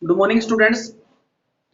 Good morning students.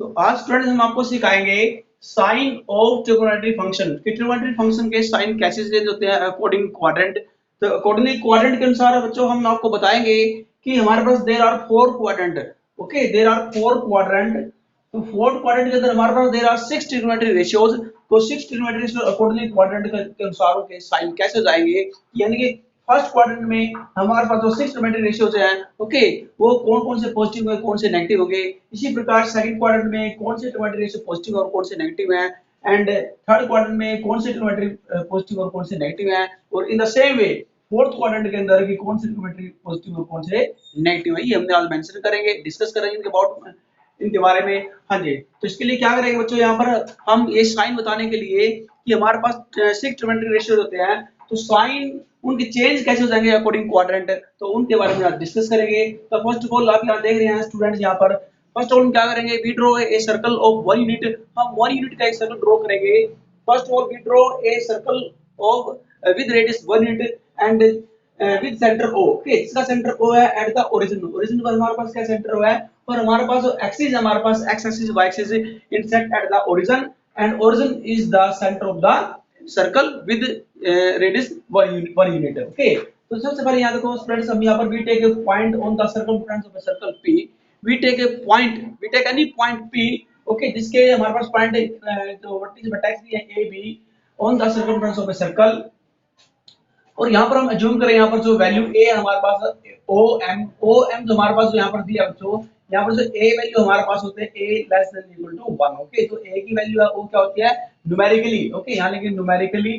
तो आज students हम आपको सिखाएंगे साइन ऑफ ट्रिगोनोमेट्री फंक्शन कि ट्रिगोनोमेट्री फंक्शन के साइन कैसे चेंज होते हैं अकॉर्डिंग क्वाड्रेंट। तो अकॉर्डिंगली क्वाड्रेंट के अनुसार बच्चों हम आपको बताएंगे कि हमारे पास there are four quadrant. Okay, there are four quadrant. तो फोर क्वाड्रेंट के अंदर हमारे पास there are six trigonometry ratios. तो six trigonometry ratio accordingly quadrant के अनुसार के साइन कैसे हो जाएंगे, यानी कि फर्स्ट क्वाड्रेंट में हमारे पास जो सिक्स ट्रिगोनोमेट्री रेशियोज हैं, ओके, वो कौन कौन से पॉजिटिव है कौन से नेगेटिव होंगे। इसी प्रकार सेकंड क्वाड्रेंट में कौन से ट्रिगोनोमेट्री रेशियो पॉजिटिव और कौन से नेगेटिव हैं, एंड थर्ड क्वाड्रेंट में कौन से ट्रिगोनोमेट्री पॉजिटिव और कौन से नेगेटिव हैं, और इन the same way fourth quadrant के अंदर की कौन से ट्रिगोनोमेट्री पॉजिटिव और कौन से नेगेटिव है, ये हमने आज मेंशन करेंगे, डिस्कस करेंगे इनके अबाउट, इनके बारे में। हाँ जी, तो इसके लिए क्या करेंगे बच्चों, यहाँ पर हम ये साइन बताने के लिए कि हमारे पास सिक्स ट्रिगोनोमेट्री रेशियो होते हैं, तो साइन उनके चेंज कैसे हो जाएंगे अकॉर्डिंग क्वाड्रेंट, तो उनके बारे में आज डिस्कस करेंगे। तो फर्स्ट ऑफ ऑल आप यहाँ देख रहे हैं स्टूडेंट्स, यहाँ पर फर्स्ट ऑफ ऑल क्या करेंगे, we draw a circle of 1 unit. हम 1 यूनिट का एक सर्कल ड्रॉ करेंगे। First of all we draw a circle of with radius 1 unit and with centre O. Okay, इसका सेंटर ओ है एट द ओरिजिन। ओरिजिन पर हमारे पास क्या centre O है, और हमारे पास जो एक्सिस है, हमारे पास X axis Y axis intersect at the origin, and origin is the centre of the circle with radius 1 unit. Okay, तो सबसे पहले यहाँ देखो फ्रेंड्स, हम यहाँ पर we take a point on the circumference of a circle P। We take a point, we take any point P, okay, जिसके हमारे पास पॉइंट जो वर्टिकल वर्टेक्स भी है A B on the circumference of a circle. और यहाँ पर हम अज्यूम करें, यहाँ पर जो वैल्यू ए हमारे पास ओ एम जो हमारे पास जो यहाँ पर दिया बच्चों, यहाँ पर जो ए वैल्यू हमारे पास होते हैं A less than equal to 1। Okay, तो ए की वैल्यू है वो क्या होती है न्यूमेरिकली। ओके, यहाँ लेकिन न्यूमेरिकली,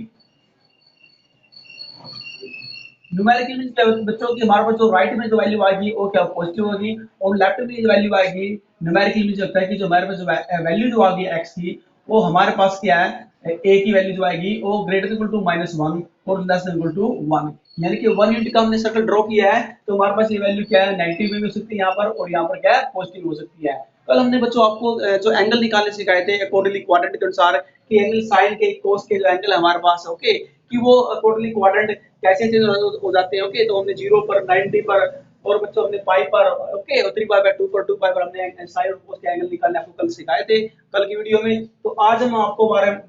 न्यूमेरिकल मींस क्या बच्चों की हमारे पास जो राइट में जो वैल्यू आएगी वो क्या पॉजिटिव होगी, और लेफ्ट में जो वैल्यू आएगी न्यूमेरिकल मींस होता है कि जो हमारे पास जो वैल्यू जो आ गई एक्स की, वो हमारे पास क्या है ए की वैल्यू जो आएगी वो ग्रेटर इक्वल टू -1 और लेस देन इक्वल टू 1। यानी कि 1 यूनिट का हमने सर्कल ड्रॉ किया है, तो हमारे पास ये वैल्यू क्या है नेगेटिव भी हो सकती है यहाँ पर, और यहाँ पर क्या है पॉजिटिव हो सकती है। कल हमने बच्चों आपको जो एंगल निकालने सिखाए थे अकॉर्डिंगली क्वाड्रेंट के अनुसार कि एंगल साइन के कोस के जो एंगल है हमारे पास, ओके, कि वो अकॉर्डिंगली क्वाड्रेंट कैसे चेंज हो जाते हैं। ओके, तो हमने 0 पर 90 पर और बच्चों हमने पाई पर, ओके, और 3 पाई बाय 2 पर 2 पाई पर हमने साइन और कोस के एंगल निकालने आपको कल सिखाए थे कल की वीडियो में। तो आज हम आपको बारे में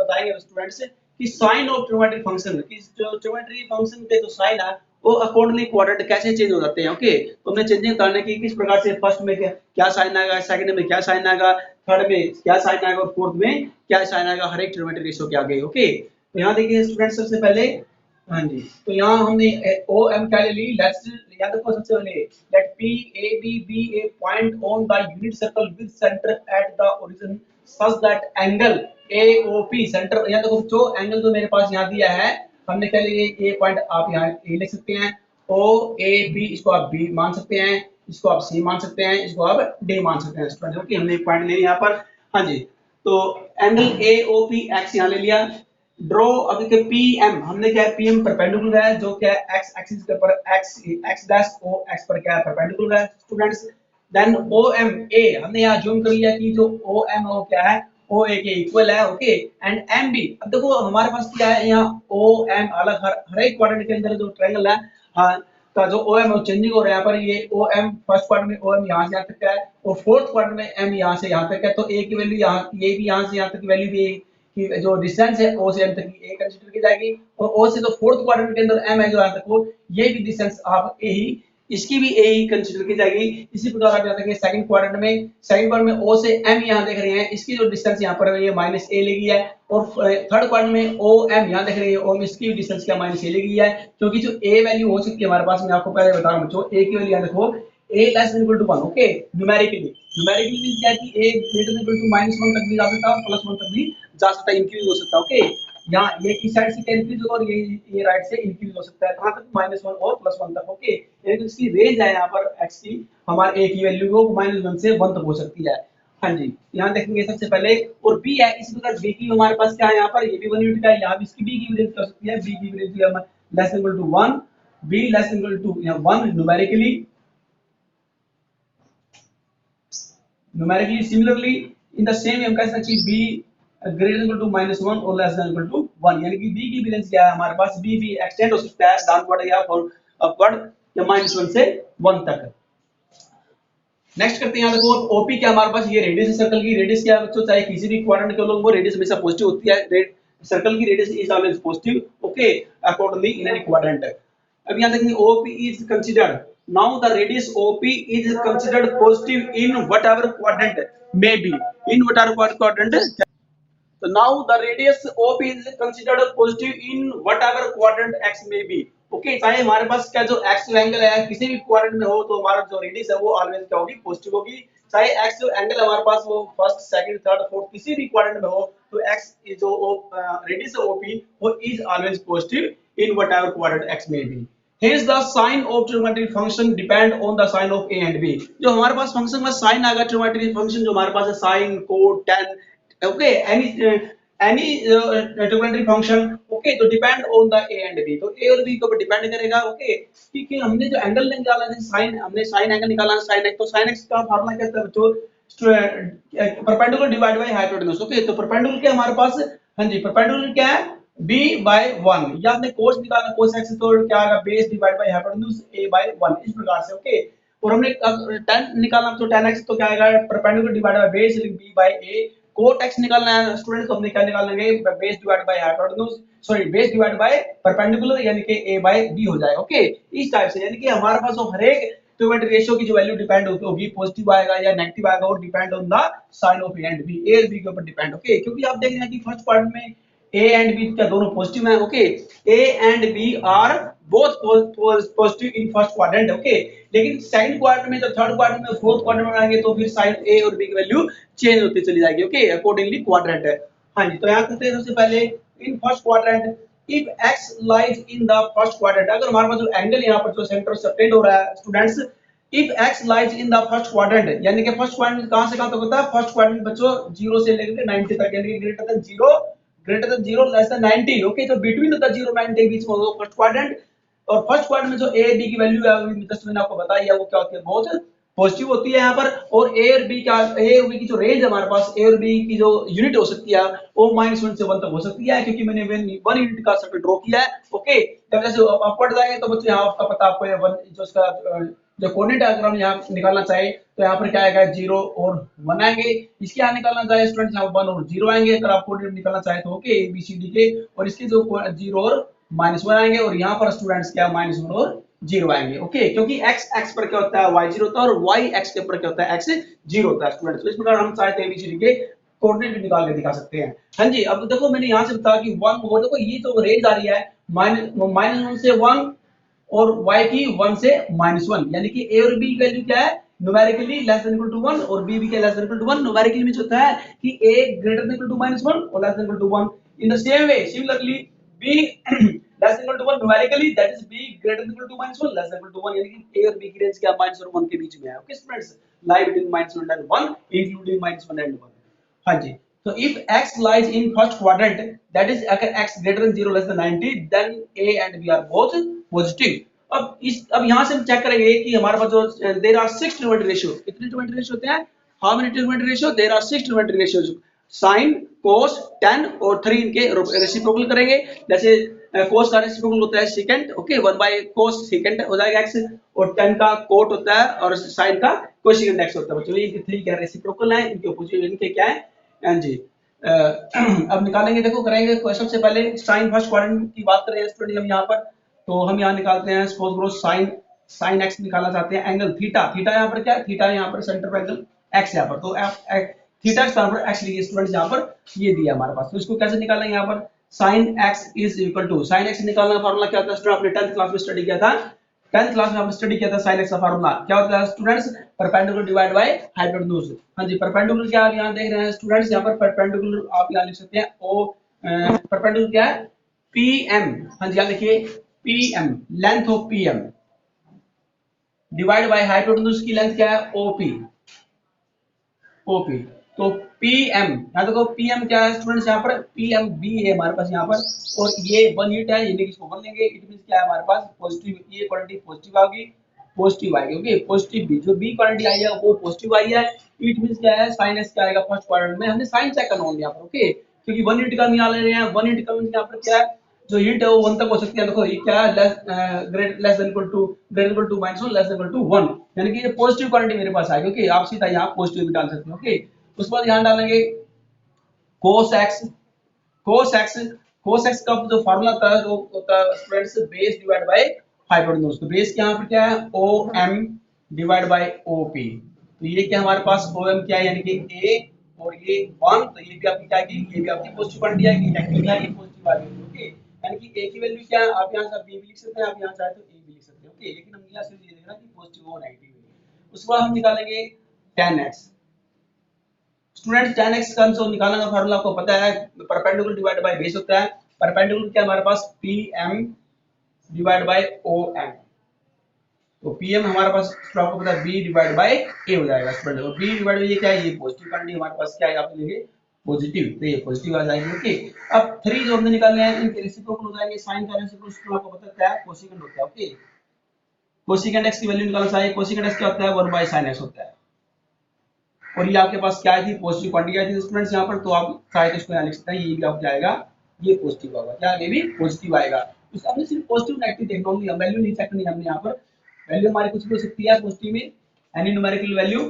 बताएंगे स्टूडेंट्स कि साइन ऑफ ट्रिगोनोमेट्रिक फंक्शन, कि जो ट्रिगोनोमेट्री फंक्शन के जो साइन है वो अकॉर्डिंगली क्वाड्रेंट कैसे चेंज हो जाते हैं। ओके, तो हमने चेंजिंग करने की किस प्रकार से फर्स्ट में क्या साइन आएगा, सेकंड में क्या साइन आएगा, थर्ड में क्या साइन आएगा और फोर्थ में क्या साइन आएगा हर एक ट्रिगोनोमेट्रिक रेशियो के आगे। ओके, तो यहाँ देखिए स्टूडेंट्स सबसे पहले, हाँ जी, तो यहाँ हमने ओ एम क्या ले ली, लेट्स याद रखो सबसे पहले let P a b a point on the unit circle with centre at the origin such that angle A O P centre. यहाँ देखो जो एंगल जो मेरे पास यहाँ दिया है, हमने क्या लिए ए पॉइंट आप यहाँ ए लिख सकते हैं, ओ ए बी इसको आप बी मान सकते हैं, इसको आप सी मान सकते हैं, इसको आप डी मान सकते हैं स्टूडेंट। ओके, हमने एक पॉइंट ले लिया यहाँ पर। हाँ जी, तो angle A O P X यहाँ ले लिया। ड्रॉ अभी के पीएम, हमने क्या है पीएम परपेंडिकुलर है जो क्या है एक्स एक्सिस के ऊपर X X dash O X पर क्या है परपेंडिकुलर है students. Then O M A हमने यहाँ जूम कर लिया कि जो ओ एम ओ क्या है ओ ए के इक्वल है। ओके, एंड एम बी, अब देखो हमारे पास क्या है यहाँ ओ एम अलग हर एक क्वाड्रेंट के अंदर जो ट्रायंगल है, हाँ, का जो ओ एम है चेंजिंग हो रहा है यहाँ पर। ये ओ एम फर्स्ट क्वाड्रेंट में ओ एम यहाँ से यहाँ तक का है, और फोर्थ क्वाड्रेंट में एम यहाँ से यहाँ तक है। तो ए की वैल्यू यहाँ, ये भी यहाँ से यहाँ तक की वैल्यू भी कि जो डिस्टेंस है ओ से एम तक की ए कंसीडर की जाएगी, और ओ से जो फोर्थ क्वाड्रेंट के अंदर एम है जो यहाँ तक वो, ये भी डिस्टेंस आप ए ही, इसकी भी ए ही कंसीडर की जाएगी। इसी प्रकार आप यहाँ देखिए सेकंड क्वाड्रेंट में, सेकंड क्वाड्रेंट में ओ से एम यहाँ देख रहे हैं, इसकी जो डिस्टेंस यहाँ पर है ये माइनस ए लेगी है, और थर्ड क्वाड्रेंट में ओ एम यहाँ देख रहे हैं, ओ में इसकी डिस्टेंस क्या माइनस ए लेगी है, क्योंकि जो ए वैल्यू हो सकती है हमारे पास, मैं आपको पहले बता रहा हूँ, जो ए की वैल्यू यहाँ देखो a less than equal to 1। Okay, numerically numerically means क्या है कि a greater than equal to -1 तक भी जा सकता है और +1 तक भी जा सकता है, इंक्रीज हो सकता है। ओके, यहाँ ये इस साइड से क्या इंक्रीज होगा और ये राइट से इंक्रीज हो सकता है, कहां तक -1 और +1 तक। ओके, यानी कि इसकी रेंज है यहाँ पर x की, हमारे a की वैल्यू को -1 से 1 तक हो सकती है। हाँ जी, यहाँ देखेंगे सबसे पहले, और b है, इसी प्रकार b की हमारे पास क्या है यहाँ पर, ये भी 1 यूनिट का है, यहाँ भी इसकी b की रेंज कर सकती है, b की range less than equal to 1, b less than equal to 1 numerically. numerically similarly in the same हम कह सकते हैं b greater than equal to -1 और less than equal to 1, यानी कि b की भी रेंज क्या है हमारे पास, b भी एक्सटेंड हो सकता है डाउनवर्ड या अपवर्ड या -1 से 1 तक। नेक्स्ट करते हैं यहाँ देखो ओपी क्या हमारे पास ये रेडियस है सर्कल की, रेडियस क्या है बच्चों, चाहे किसी भी क्वाड्रेंट के लोग वो रेडियस हमेशा पॉजिटिव होती है, सर्कल की radius is always positive, okay, accordingly in any quadrant. अब यहाँ देखेंगे OP is considered, now the radius OP is considered positive in whatever quadrant may be, in whatever quadrant. So now the radius OP is considered positive in whatever quadrant X may be. Okay, चाहे हमारे पास क्या जो X angle है किसी भी quadrant में हो तो हमारा जो रेडियस है वो ऑलवेज क्या होगी, पॉजिटिव होगी। चाहे X जो एंगल हमारे पास वो फर्स्ट सेकंड थर्ड फोर्थ किसी भी क्वाड्रेंट में हो तो X जो रेडियस है OP वो is always positive in whatever quadrant X may be. Hence the sign of trigonometric function depend on the sign of A and B. जो हमारे पास फंक्शन में साइन आएगा ट्रिगोनोमेट्रिक फंक्शन जो हमारे पास है sine cot tan, okay, any trigonometric function, okay, तो depend on the a and b, तो a और b के ऊपर डिपेंड करेगा, okay, क्योंकि हमने जो एंगल निकाला है साइन, हमने साइन एंगल निकाला है साइन x, तो साइन x का फार्मूला क्या था बच्चों, perpendicular divide by hypotenuse, okay, तो परपेंडिकुलर क्या हमारे पास, हाँ जी, परपेंडिकुलर क्या है b by 1, या आपने cos निकाला cos x तो क्या आएगा base divide by hypotenuse a by 1, इस प्रकार से, ओके, और हमने tan निकालना तो tan x तो क्या आएगा perpendicular divide by base b by a, cot x निकालना है स्टूडेंट तो हमने क्या निकालेंगे base divide by hypotenuse, sorry base divide by perpendicular यानी कि a by b हो जाएगा, ओके, इस टाइप से, यानी कि हमारे पास हर एक ट्रिगोनोमेट्रिक रेशियो की जो वैल्यू डिपेंड होगी पॉजिटिव आएगा या नेगेटिव आएगा, और depend on the sign of A and B, A और बी के ऊपर डिपेंड, ओके, क्योंकि आप देख रहे हैं कि फर्स्ट पार्ट में ए एंड बी क्या दोनों पॉजिटिव हैं, okay, A and B are both positive in first quadrant, okay, लेकिन सेकंड क्वाड्रेंट में, जब थर्ड क्वाड्रेंट में, फोर्थ क्वाड्रेंट में आएंगे तो फिर साइन ए और बी की वैल्यू चेंज होती चली जाएगी, ओके, अकॉर्डिंगली क्वाड्रेंट है। हाँ जी, तो यहाँ करते हैं सबसे पहले इन first quadrant if x lies in the first quadrant, अगर हमारे पास जो एंगल यहाँ पर जो सेंटर से सबटेंड हो रहा है students, if x lies in the first quadrant, यानी कि फर्स्ट क्वाड्रेंट कहां से कहां तक होता है, फर्स्ट क्वाड्रेंट बच्चों 0 से लेकर 90 तक, यानी कि greater than 0 less than 90, okay, तो बिटवीन द 0 90 के बीच में होगा फर्स्ट क्वाड्रेंट, और फर्स्ट क्वाड्रेंट में जो ए बी की वैल्यू है जस्ट मैंने आपको बताई है वो क्या होती है, बहुत पॉजिटिव होती है यहाँ पर, और ए और बी का, ए और बी की जो रेंज है हमारे पास, ए और बी की जो यूनिट हो सकती है वो -1 से 1 तक हो सकती है, क्योंकि मैंने 1 यूनिट का सर्कल ड्रॉ किया है, ओके, जब जैसे अपवर्ड जाएंगे तो बच्चों यहाँ आपका पता आपको 1 जो इसका जो कोऑर्डिनेट अगर हम यहाँ निकालना चाहे तो यहाँ पर क्या आएगा 0 और 1 आएंगे, इसके यहाँ निकालना चाहे स्टूडेंट्स यहाँ 1 और 0 आएंगे, अगर आप कोऑर्डिनेट निकालना चाहे तो, okay, A B C D के, और इसके जो 0 और -1 आएंगे, और यहाँ पर स्टूडेंट्स क्या -1 और 0 आएंगे, ओके, क्योंकि x x पर क्या होता है y 0 होता है, और y x के ऊपर क्या होता है x 0 होता है स्टूडेंट्स, तो इस प्रकार हम चाहे तो एबीसीडी के कोऑर्डिनेट भी निकाल के दिखा सकते हैं। हाँ जी, अब देखो मैंने यहाँ से बताया कि 1 और देखो ये जो रेंज आ रही है -1 से 1 और y की 1 से -1, यानी कि a और b की वैल्यू क्या है numerically less than equal to 1 और b भी क्या less than equal to 1, numerically means होता है कि a greater than equal to -1 और less than equal to 1, in the same way similarly b less than equal to 1 न्यूमेरिकली is इज b greater than equal to -1 less than equal to 1, यानी कि a और b की range क्या -1 और 1 के बीच में है, okay students, lie between -1 and 1 including -1 and 1। हाँ जी, so if x lies in first quadrant, that is अगर x greater than 0 less than 90, then a and b are both positive। अब यहाँ से हम चेक करेंगे कि हमारे पास जो there are 6 trigonometric ratio, कितने trigonometric ratio होते हैं, how many trigonometric ratio, there are 6 trigonometric ratios, sin cos tan और 3 इनके रेसिप्रोकल करेंगे, जैसे cos का रेसिप्रोकल होता है secant, okay, 1 by cos secant हो जाएगा x, और tan का cot होता है, और sin का cosecant x होता है बच्चों, ये 3 क्या रेसिप्रोकल है, इनके अपोजिट इनके क्या है, हाँ जी, अब निकालेंगे, देखो करेंगे सबसे पहले साइन फर्स्ट क्वाड्रेंट की बात करें स्टूडेंट, हम यहाँ पर तो हम यहाँ निकालते हैं सपोज करो साइन x निकालना चाहते हैं, एंगल थीटा, थीटा यहाँ पर क्या है, थीटा यहाँ पर सेंटर पर एंगल x यहाँ पर, तो थीटा के स्थान पर x लिखिए स्टूडेंट्स, यहाँ पर ये दिया हमारे पास, तो इसको कैसे निकालेंगे, यहाँ पर sine x is equal to, sine x निकालने का फार्मूला क्या होता है स्टूडेंट, आपने 10th क्लास में स्टडी किया था, 10th क्लास में आपने स्टडी किया था, साइन x का फार्मूला क्या होता है students, perpendicular divide by hypotenuse. हाँ जी, परपेंडिकुलर क्या आप यहाँ देख रहे हैं स्टूडेंट्स, यहाँ पर परपेंडिकुलर आप यहाँ लिख सकते हैं o, परपेंडिकुलर क्या है pm, हाँ जी यहाँ लिखिए pm, length of pm divide by hypotenuse की लेंथ क्या है op, op, तो pm यहाँ देखो pm क्या है स्टूडेंट्स, यहाँ पर pm b है हमारे पास यहाँ पर, और ये 1 यूनिट है, यानी कि इसको 1 लेंगे, इट मींस क्या है हमारे पास पॉजिटिव, ये क्वांटिटी पॉजिटिव आएगी, पॉजिटिव आएगी, ओके, पॉजिटिव भी जो बी क्वांटिटी आई है वो पॉजिटिव आई है, इट मींस क्या है साइन x क्या आएगा फर्स्ट क्वाड्रेंट में, हमने साइन चेक करना होगा यहाँ पर, ओके, क्योंकि 1 यूनिट का निकाल ले रहे हैं, 1 यूनिट का मींस यहाँ पर क्या है जो हिंट है वो 1 तक हो सकती है। देखो ये क्या है, less than equal to, greater equal to -1, less than equal to 1, यानी कि ये पॉजिटिव क्वांटिटी मेरे पास आएगी। ओके, आप सीधा यहाँ पॉजिटिव भी डाल सकते हो। ओके, उसके बाद यहाँ डालेंगे cos x। cos x cos x का जो फार्मूला था जो होता है students, base divide by hypotenuse. तो बेस यहाँ पर क्या है, OM डिवाइड बाय OP। तो ये क्या हमारे पास OM क्या है, यानी कि A, और ये 1, तो ये भी आपकी क्या आएगी, ये भी आपकी पॉजिटिव क्वांटिटी आएगी, नेगेटिव क्या है, पॉजिटिव आ गई। ओके, यानी कि A की वैल्यू क्या है, आप यहाँ से B भी लिख सकते हैं, आप यहाँ चाहे तो A भी लिख सकते हैं। ओके, लेकिन हम यहाँ से ये देखना कि पॉजिटिव और नेगेटिव है। उसके बाद हम निकालेंगे tan x। Student tan x का जो निकालने का फार्मूला आपको पता है, परपेंडिकुलर डिवाइड बाय बेस होता है। परपेंडिकुलर क्या हमारे पास, PM डिवाइड बाय OM। तो PM हमारे पास आपको पता है B डिवाइड बाय A हो जाएगा स्टूडेंट। और B डिवाइड बाय ये क्या है, ये पॉजिटिव क्वांटिटी हमारे पास क्या है, आप लिखेंगे पॉजिटिव, तो ये पॉजिटिव आ जाएगी। ओके, अब 3 जो हमने निकालने हैं इनके रेसिप्रोकल हो जाएंगे। साइन का रेसिप्रोकल आपको पता है कोसेकेंट होता है। ओके, कोसेकेंट x की वैल्यू निकालना चाहिए। कोसेकेंट x क्या होता है, 1 बाय sin x होता है। और ये आपके पास क्या आई थी, पॉजिटिव क्वांटिटी आई थी स्टूडेंट्स यहाँ पर, तो आप चाहे तो इसको यहाँ लिख सकते हैं, ये भी आप जाएगा, ये पॉजिटिव होगा, क्या ये भी पॉजिटिव आएगा। तो हमने सिर्फ पॉजिटिव नेगेटिव देखना होगी, वैल्यू नहीं चेक करनी हमने यहाँ पर। वैल्यू हमारी कुछ भी हो सकती है पॉजिटिव में, एनी न्यूमेरिकल वैल्यू।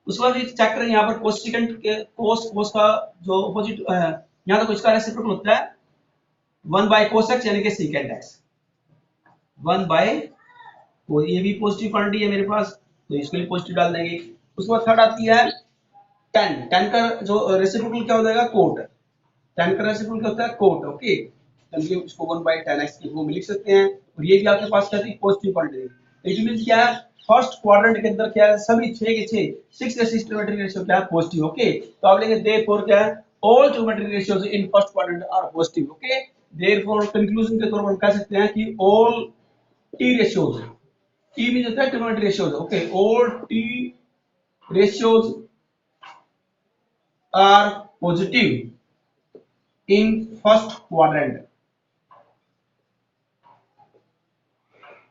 उसके बाद चेक करें यहाँ पर कोसेकेंट के कोस का जो अपोजिट, यहाँ तो इसका रेसिप्रोकल होता है 1 बाय cos x, यानी कि सेकेंट x 1 बाय, तो ये भी पॉजिटिव क्वांटिटी है मेरे पास, तो इसके लिए पॉजिटिव डाल देंगे। उसके बाद थर्ड आती है tan का जो रेसिप्रोकल क्या हो जाएगा, कोट। tan का रेसिप्रोकल क्या होता है, कोट। ओके, चलिए इसको 1 बाय tan x की फॉर्म में लिख सकते हैं। और ये भी आपके पास क्या थी, पॉजिटिव क्वांटिटी। इट मींस क्या है, फर्स्ट क्वाड्रेंट के अंदर क्या है, सभी 6 के 6 6 सिस्टमेटिक रेशियो क्या है, पॉजिटिव। ओके, तो आप लेंगे देयरफॉर क्या है, all geometric ratios in first quadrant are positive. Okay, therefore conclusion के तौर पर हम कह सकते हैं कि all T ratios, T means होता है trigonometric ratios. Okay, all T ratios are positive in first quadrant।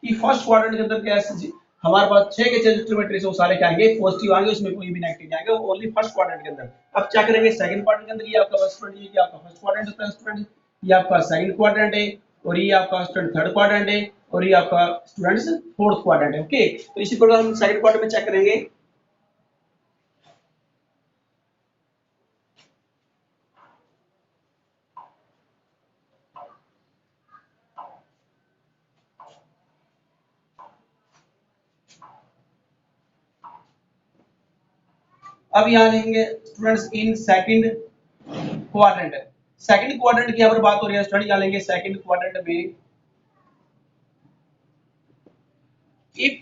कि फर्स्ट क्वाड्रेंट के अंदर क्या है, हमारे पास 6 के 6 ट्रिग्नोमेट्री रेशियो सारे क्या आएंगे, पॉजिटिव आएंगे, उसमें कोई भी नेगेटिव नहीं आएगा, ओनली फर्स्ट क्वाड्रेंट के अंदर। अब क्या करेंगे, सेकंड क्वाड्रेंट के अंदर, ये आपका फर्स्ट क्वाड्रेंट, ये आपका फर्स्ट क्वाड्रेंट होता है स्टूडेंट, ये आपका सेकंड क्वाड्रेंट है, और ये आपका स्टूडेंट थर्ड क्वाड्रेंट है, और ये आपका स्टूडेंट्स फोर्थ क्वाड्रेंट है। ओके, तो इसी प्रकार हम सेकंड क्वाड्रेंट में चेक करेंगे। अब यहाँ लिखेंगे students in second quadrant. Second quadrant की यहाँ पर बात हो रही है स्टूडेंट, क्या लेंगे सेकंड क्वाड्रेंट में, इफ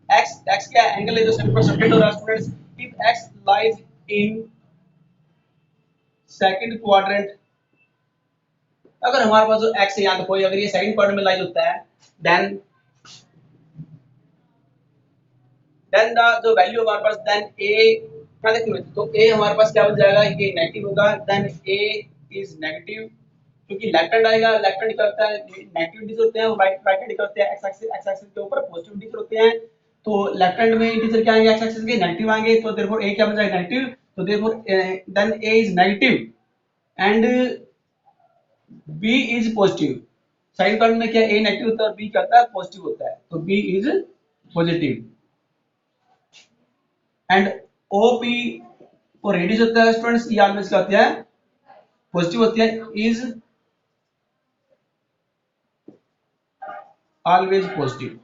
x क्या एंगल है जो सेंटर पर सबटेंड हो रहा है students, if x lies in second quadrant, अगर हमारे पास जो x है यहाँ तो कोई, अगर ये सेकंड क्वाड्रेंट में लाइज होता है, देन द जो वैल्यू हमारे पास, देन a क्या देखिए, तो a हमारे पास क्या बन जाएगा, ये नेगेटिव होगा, देन a इज नेगेटिव, क्योंकि लेफ्ट हैंड आएगा, लेफ्ट हैंड क्या होता है, नेगेटिव इंटीजर होते हैं, और राइट हैंड क्या होते हैं, एक्स एक्सिस के ऊपर पॉजिटिव इंटीजर होते हैं। तो लेफ्ट हैंड में इंटीजर क्या आएंगे, एक्स एक्सिस के नेगेटिव आएंगे, तो देयरफॉर a क्या बन जाएगा, नेगेटिव, तो therefore then a is negative and b is positive. Sign card में क्या a नेगेटिव होता है और b क्या होता है, पॉजिटिव होता है, तो b is positive and OP और रेडियस होता है स्टूडेंट्स, ये ऑलवेज क्या होती है, पॉजिटिव होती है, is always positive.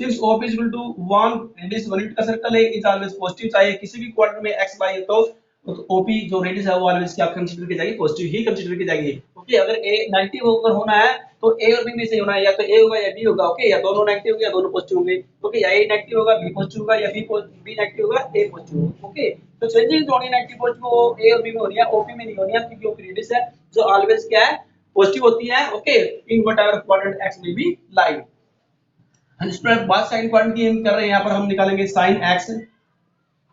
Since OP is equal to 1, radius 1 unit का सर्कल है, इज ऑलवेज पॉजिटिव, चाहे किसी भी क्वाड्रेंट में x y हो तो OP जो रेडियस है वो ऑलवेज क्या कंसीडर की जाएगी, पॉजिटिव ही कंसीडर की जाएगी। ओके, अगर a नेगेटिव होकर होना है तो a और b में से होना है, या तो a होगा या b होगा। ओके, या दोनों नेगेटिव होंगे या दोनों पॉजिटिव होंगे। ओके, या a नेगेटिव होगा b पॉजिटिव होगा, या b नेगेटिव होगा a पॉजिटिव होगा। ओके, तो चेंजिंग जो नेगेटिव पॉजिटिव वो a और b में हो रही है, OP में नहीं हो रही है, क्योंकि OP रेडियस है जो ऑलवेज क्या है, पॉजिटिव होती है। Okay, in whatever quadrant x में बी लाई। स्टूडेंट बात साइन क्वाड्रेंट की हम कर रहे हैं, यहाँ पर हम निकालेंगे साइन एक्स।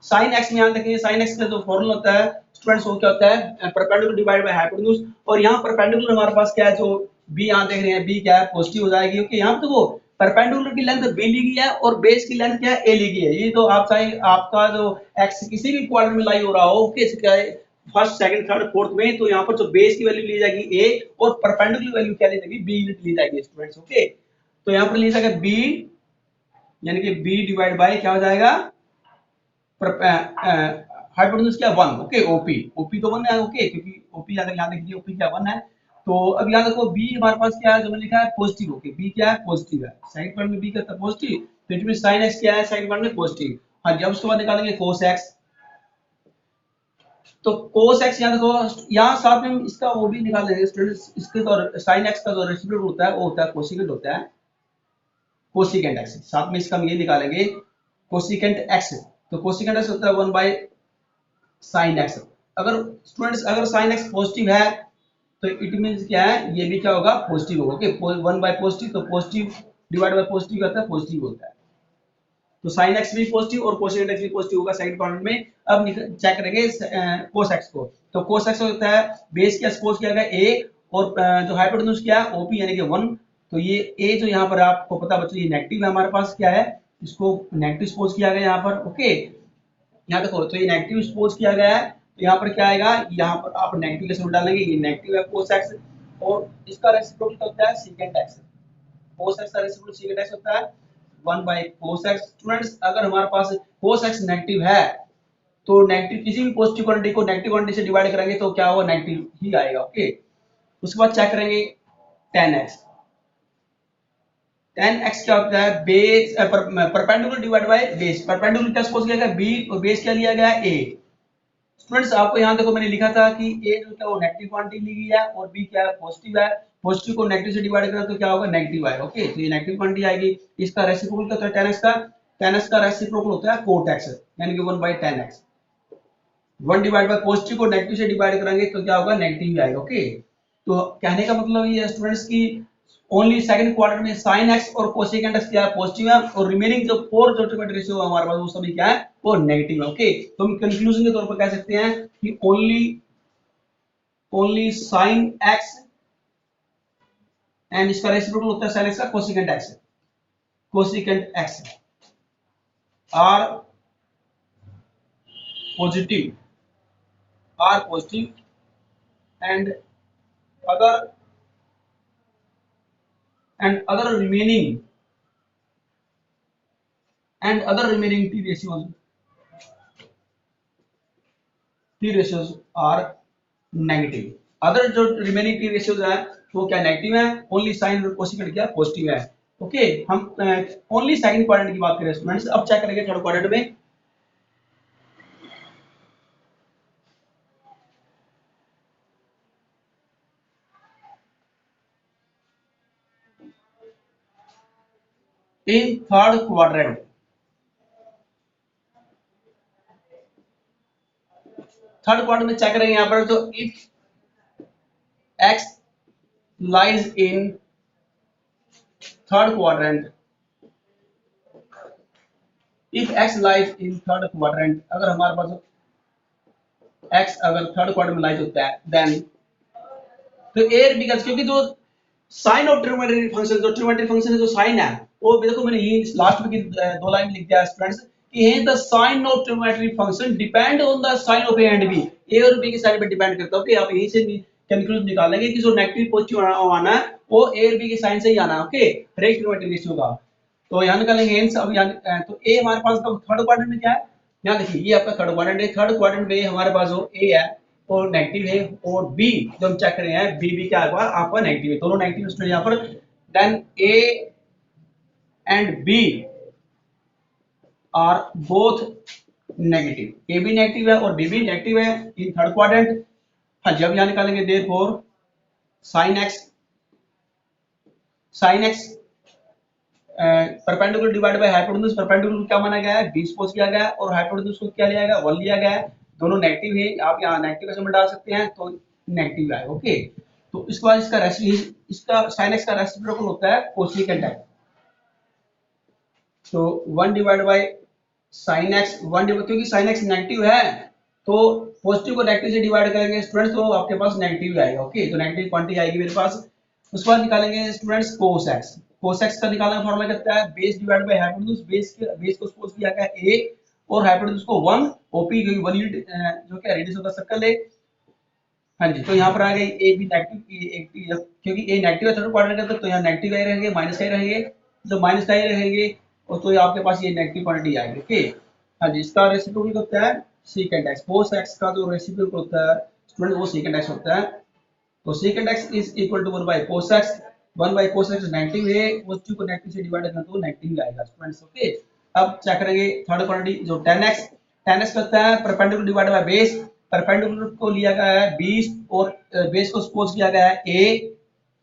साइन एक्स में यहाँ देखेंगे, साइन एक्स का जो फॉर्मूला होता है स्टूडेंट्स वो क्या होता है, परपेंडिकुलर डिवाइड बाय हाइपोटेन्यूज। और यहाँ परपेंडिकुलर हमारे पास क्या है, जो बी यहाँ देख रहे हैं, बी क्या है, पॉजिटिव हो जाएगी। ओके, यहाँ पे वो परपेंडिकुलर की लेंथ बी ली गई है और बेस की लेंथ क्या है, ए ली गई है। ये तो आप चाहे आपका जो एक्स किसी भी क्वाड्रेंट में लाई हो रहा हो, ओके, क्या है फर्स्ट सेकंड थर्ड फोर्थ में, तो यहाँ पर जो बेस की वैल्यू ली जाएगी ए और परपेंडिकुलर वैल्यू क्या ली जाएगी बी यूनिट ली जाएगी स्टूडेंट्स। ओके, तो यहाँ पर ली जाएगा बी, यानी कि बी डिवाइड बाय क्या हो जाएगा हाइपोटेन्यूज क्या 1। ओके, ओपी ओपी तो 1 है। ओके, क्योंकि ओपी अगर याद रखिए ओपी क्या 1 है। तो अब याद रखो बी हमारे पास क्या है, जो मैंने लिखा है पॉजिटिव। ओके, बी क्या है पॉजिटिव है, सेकंड पॉइंट में बी का पॉजिटिव, तो इट मीन sin x क्या है सेकंड पॉइंट में पॉजिटिव। हाँ, जब उसके बाद निकालेंगे cos x, तो cos x यहाँ देखो, यहाँ साथ में हम इसका वो भी निकाल लेंगे स्टूडेंट्स, इसके तो sin x का जो रेसिप्रोकल होता है वो होता है कोसिकेंट होता है, कोसिकेंट x। साथ में इसका हम ये निकालेंगे कोसिकेंट x, तो कोसिकेंट x होता है 1 बाय sin x। अगर स्टूडेंट्स अगर sin x पॉजिटिव है तो इट मींस क्या है, ये भी क्या होगा पॉजिटिव होगा। ओके, 1 बाय पॉजिटिव, तो पॉजिटिव डिवाइड बाय पॉजिटिव होता है पॉजिटिव होता है, तो sin x भी पॉजिटिव और cosecant x भी पॉजिटिव होगा सेकंड पॉइंट में। अब चेक करेंगे cos x को, तो cos x होता है बेस क्या सपोज किया गया a और जो हाइपोटेन्यूज क्या है op यानी कि 1। तो ये a जो यहाँ पर आपको पता बच्चों ये नेगेटिव है हमारे पास, क्या है इसको नेगेटिव सपोज किया गया यहाँ पर। ओके, यहाँ देखो तो ये नेगेटिव सपोज किया गया है, तो यहाँ पर क्या आएगा, यहाँ पर आप नेगेटिव के सिंबल डालेंगे, ये नेगेटिव है cos x और इसका रेसिप्रोकल क्या होता है secant x। cos x का रेसिप्रोकल secant x होता है 1 बाय cos x। स्टूडेंट्स अगर हमारे पास cos x नेगेटिव है तो नेगेटिव किसी भी पॉजिटिव क्वांटिटी को नेगेटिव क्वांटिटी से डिवाइड करेंगे तो क्या होगा नेगेटिव ही आएगा। ओके, उसके बाद चेक करेंगे tan x। tan x क्या होता है base perpendicular divide by base, perpendicular क्या सपोज किया गया b और बेस क्या लिया गया है a। स्टूडेंट्स आपको यहाँ देखो मैंने लिखा था कि a जो क्या वो नेगेटिव क्वांटिटी ली गई है और b क्या है पॉजिटिव है, पॉजिटिव को नेगेटिव से डिवाइड करें तो क्या होगा नेगेटिव आएगा। ओके, तो ये नेगेटिव क्वांटिटी आएगी। इसका रेसिप्रोकल क्या होता है tan x का, tan x का रेसिप्रोकल होता है cot x, यानी कि 1 by tan x। 1 divide by positive को नेगेटिव से डिवाइड करेंगे तो क्या होगा नेगेटिव ही आएगा। ओके, तो कहने का मतलब ये है स्टूडेंट्स की ओनली सेकंड क्वार्टर में sin x और कोसेकेंट x क्या है पॉजिटिव है और रिमेनिंग जो फोर जो ट्रिमेट रेशियो है हमारे पास वो सभी क्या है वो नेगेटिव है। ओके, तो हम कंक्लूजन के तौर पर कह सकते हैं कि ओनली sin x एंड इसका रेसिप्रोकल होता है sin x का cosecant x are positive and other other remaining t ratios are negative। Other जो रिमेनिंग t ratios है वो क्या नेगेटिव है, ओनली साइन और कोसेकेंट क्या पॉजिटिव है। ओके, हम ओनली सेकंड क्वाड्रेंट की बात करें स्टूडेंट्स। अब चेक करेंगे थर्ड क्वाड्रेंट में। इन थर्ड क्वाड्रेंट में चेक करेंगे यहाँ पर, तो if x lies in third quadrant, if x lies in third quadrant, अगर हमारे पास x अगर थर्ड क्वाड्रेंट में लाइज होता है देन तो a और b का, क्योंकि जो साइन ऑफ ट्रिग्नोमेट्रिक फंक्शन जो ट्रिग्नोमेट्रिक फंक्शन है जो साइन है वो देखो मैंने ये लास्ट में की दो लाइन में लिख दिया स्टूडेंट्स कि है the sign of trigonometric function depend on the sign of a and b, a और b के साइन पे डिपेंड करता है। ओके, आप यहीं से कंक्लूजन निकालेंगे कि जो नेगेटिव पॉजिटिव आना है वो a और b के साइन से ही आना है। ओके, हर एक ट्रिग्नोमेट्रिक रेशियो का, तो यहां निकालेंगे हेंस। अब यहां तो a हमारे पास तो थर्ड क्वाड्रेंट में क्या है, यहां देखिए ये आपका थर्ड क्वाड्रेंट है, थर्ड क्वाड्रेंट में हमारे पास जो a है और नेगेटिव है और बी जो हम चेक कर रहे हैं बी भी क्या है आपका नेगेटिव है, दोनों नेगेटिव स्टूडेंट यहां पर। Then A and B are both negative, A भी नेगेटिव है और बी भी नेगेटिव है इन थर्ड क्वाड्रेंट। हाँ, जब यहां निकालेंगे therefore sine x perpendicular divide by hypotenuse, perpendicular क्या माना गया है 20 सपोज किया गया है और हाइपोटेन्यूज को क्या लिया गया 1 लिया गया है, दोनों नेगेटिव है, आप यहां नेगेटिव का सिंबल डाल सकते हैं तो नेगेटिव है। ओके, तो इसके बाद इसका sin x का रेसिप्रोकल होता है कोसेकेंट x, तो 1 divide by sin x 1 divide, क्योंकि sin x नेगेटिव है तो पॉजिटिव को नेगेटिव से डिवाइड करेंगे स्टूडेंट्स तो आपके पास नेगेटिव आएगा। ओके, तो नेगेटिव क्वांटिटी आएगी मेरे पास। उसके बाद निकालेंगे स्टूडेंट्स cos x का निकालने का फॉर्मूला कितना है base divide by hypotenuse, base को सपोज किया गया a और हाइपोटेन्यूज को 1 ओपी 1 यूनिट जो क्या रेडियस ऑफ द सर्कल है। हाँ जी, तो यहाँ पर आ गई ए भी नेगेटिव, क्योंकि ए नेगेटिव है थर्ड क्वाड्रेंट के अंदर, तो यहाँ नेगेटिव ही रहेंगे, माइनस का ही रहेंगे, तो माइनस का ही रहेंगे, और तो आपके पास ये नेगेटिव क्वांटिटी आएगी। ओके, हाँ जी, इसका रेसिप्रोकल होता है सेकंड एक्स, cos x का जो रेसिप्रोकल होता है स्टूडेंट वो सेकंड एक्स होता है। तो second x is equal to 1 by cos x, 1 by cos x negative है, पॉजिटिव को नेगेटिव से डिवाइड करना तो नेगेटिव ही आएगा स्टूडेंट्स। ओके, अब चेक करेंगे थर्ड क्वांटिटी जो 10x, 10x करता है perpendicular divide by base, perpendicular को लिया गया है 20 और बेस को सपोज किया गया है a,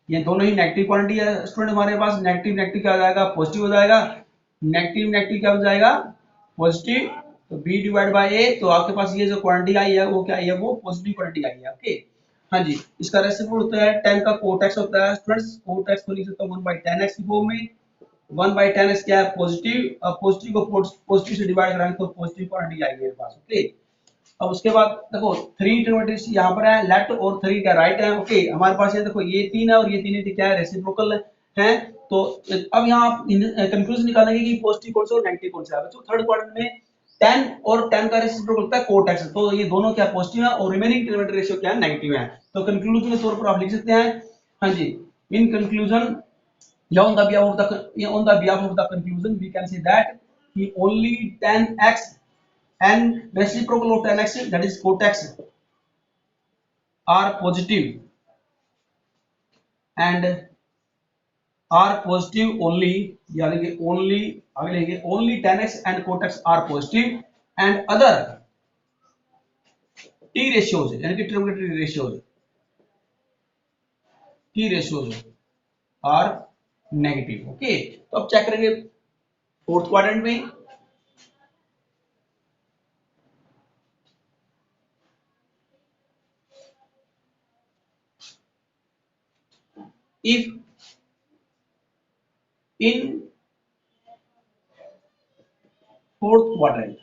ये दोनों ही नेगेटिव क्वांटिटी है स्टूडेंट, हमारे पास नेगेटिव नेगेटिव क्या हो जाएगा, पॉजिटिव हो जाएगा, नेगेटिव नेगेटिव क्या हो जाएगा, पॉजिटिव, तो b डिवाइड बाय a, तो आपके पास ये जो क्वांटिटी आई है वो क्या आई है, वो पॉजिटिव क्वांटिटी आई है। ओके, हाँ जी, इसका रेसिप्रोकल होता है 10 का cot x होता है स्टूडेंट्स, cot x को लिख सकता हूं 1 बाय 10x की फॉर्म में, 1 बाय 10x क्या है, पॉजिटिव, अब पॉजिटिव को पॉजिटिव से डिवाइड कराएंगे तो पॉजिटिव क्वांटिटी आएगी मेरे पास। ओके, अब उसके बाद देखो 3 डोमेट्रिक्स यहाँ पर है लेफ्ट और 3 क्या राइट है। ओके, हमारे पास ये देखो ये 3 है और ये 3 क्या है, रेसिप्रोकल है। तो अब यहाँ आप कंक्लूजन निकालेंगे कि पॉजिटिव कौन सा और नेगेटिव कौन सा है। बच्चों थर्ड क्वाड्रेंट में 10 और 10 का रेसिप्रोकल होता है cot x, तो ये दोनों क्या पॉजिटिव है और रिमेनिंग ट्रिगोनोमेट्रिक रेशियो क्या है, नेगेटिव है। तो कंक्लूजन के तौर पर आप लिख सकते हैं, हाँ जी, इन कंक्लूजन या on the behalf of the conclusion we can say that कि only 10x and reciprocal of 10x that is cot x are positive and are positive only, यानी कि only आगे लेंगे only 10x and cot x are positive and other t ratios यानी कि trigonometric ratios t ratios are negative। Okay, तो अब check करेंगे fourth quadrant में, if in fourth quadrant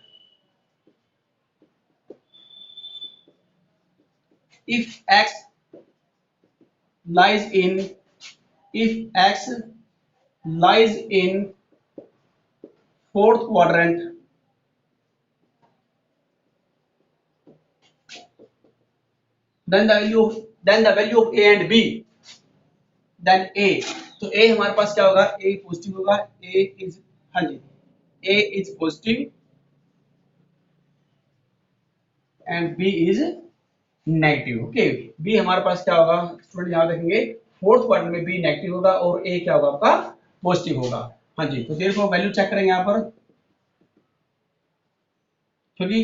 if x lies in if x lies in fourth quadrant then the value of a and b, then a, तो a हमारे पास क्या होगा, a positive होगा, a is, हाँ जी, a is positive and b is negative. Okay, b हमारे पास क्या होगा student, यहां देखेंगे फोर्थ क्वाड्रेंट में b नेगेटिव होगा और a क्या होगा आपका पॉजिटिव होगा। हाँ जी, तो देखो वैल्यू चेक करेंगे यहां पर, क्योंकि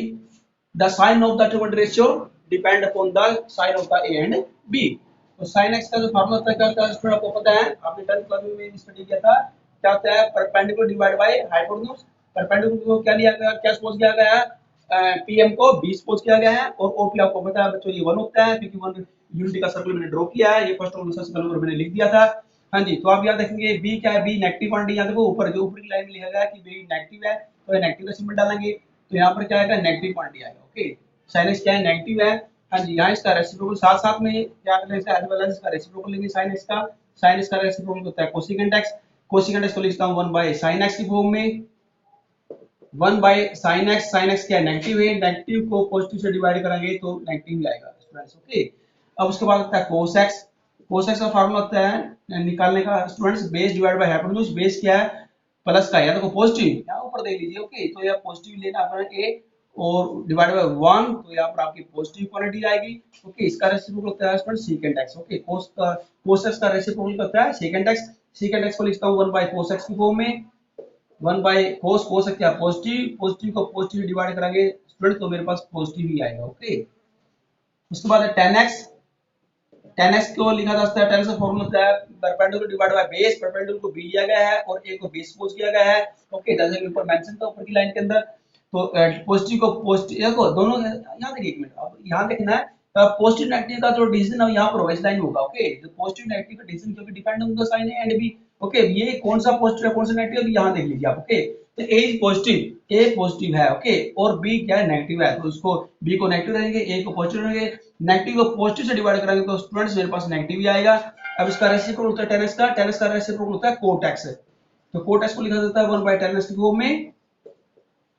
the sign of the trigonometric ratio depend upon the sign of द a एंड b। तो sin x का जो फार्मूला होता है क्या होता है स्टूडेंट, आपको पता है, आपने 10th क्लास में स्टडी किया था, क्या होता है, perpendicular divide by hypotenuse. Perpendicular को क्या लिया गया, क्या सपोज किया गया है, pm को 20 सपोज किया गया है, और op आपको पता है बच्चों ये 1 होता है, क्योंकि 1 यूनिटी का सर्कल मैंने ड्रॉ किया है, ये फर्स्ट और दूसरा सर्कल मैंने लिख दिया था। हाँ जी, तो आप यहाँ देखेंगे b क्या है, b नेगेटिव क्वांटिटी, यहाँ देखो ऊपर जो ऊपर की लाइन में लिखा गया है कि b नेगेटिव है, तो ये नेगेटिव का सिंबल डालेंगे, तो यहाँ पर क्या आएगा, नेगेटिव क्वांटिटी आएगा। ओके, sin x क्या है, नेगेटिव है। हाँ जी, यहाँ इसका रेसिप्रोकल साथ साथ में क्या करना है, एज वेल एज इसका रेसिप्रोकल लेंगे sin x का, sin x का रेसिप्रोकल होता है कोसेकेंट x, कोसेकेंट x को लिखता हूँ 1 बाय sin x की फॉर्म में, 1 बाय sin x क्या है, नेगेटिव है, नेगेटिव को पॉजिटिव से डिवाइड करेंगे तो नेगेटिव ही आएगा स्टूडेंट्स। ओके, अब उसके बाद होता है cos x, cos x का फार्मूला होता है निकालने का students, base divide by hypotenuse, base क्या है, प्लस का है, देखो पॉजिटिव यहाँ ऊपर देख लीजिए। ओके, तो यह पॉजिटिव लेना अपना a और डिवाइड बाय 1, तो यहाँ पर आपकी पॉजिटिव क्वांटिटी आएगी। ओके, इसका रेसिप्रोकल होता है student second x। Okay, cos x का रेसिप्रोकल होता है सेकंड x, सेकंड x को लिखता हूँ 1 बाय cos x की फॉर्म में, 1 बाय cos x क्या पॉजिटिव, पॉजिटिव को पॉजिटिव डिवाइड करेंगे स्टूडेंट तो मेरे पास पॉजिटिव ही आएगा। ओके, उसके बाद है 10x, 10x को लिखा जा सकता है, 10x का फॉर्मूला होता है perpendicular divide by base, perpendicular को b लिया गया है और a को बेस सपोज किया गया है। ओके, जैसे कि ऊपर मेंशन था ऊपर की लाइन के अंदर, तो पॉजिटिव को पॉजिटिव, देखो दोनों यहां देखिए, एक मिनट अब यहां देखना है, पॉजिटिव नेगेटिव का जो डिसीजन है यहां पर होगा, इस लाइन में होगा। ओके, जो पॉजिटिव नेगेटिव का डिसीजन क्योंकि डिपेंड ऑन द साइन है एंड बी। ओके, ये कौन सा पॉजिटिव है कौन सा नेगेटिव है यहां देख लीजिए आप। ओके, तो a is positive, a positive है। ओके, और b क्या है, नेगेटिव है, तो उसको b को नेगेटिव रहेंगे, a को पॉजिटिव रहेंगे, नेगेटिव को पॉजिटिव से डिवाइड करेंगे तो स्टूडेंट्स मेरे पास नेगेटिव ही आएगा। अब इसका रेसिप्रोकल होता है 10x का, 10x का रेसिप्रोकल होता है cot x, तो cot x को लिखा जाता है 1 बाय 10x की फॉर्म में,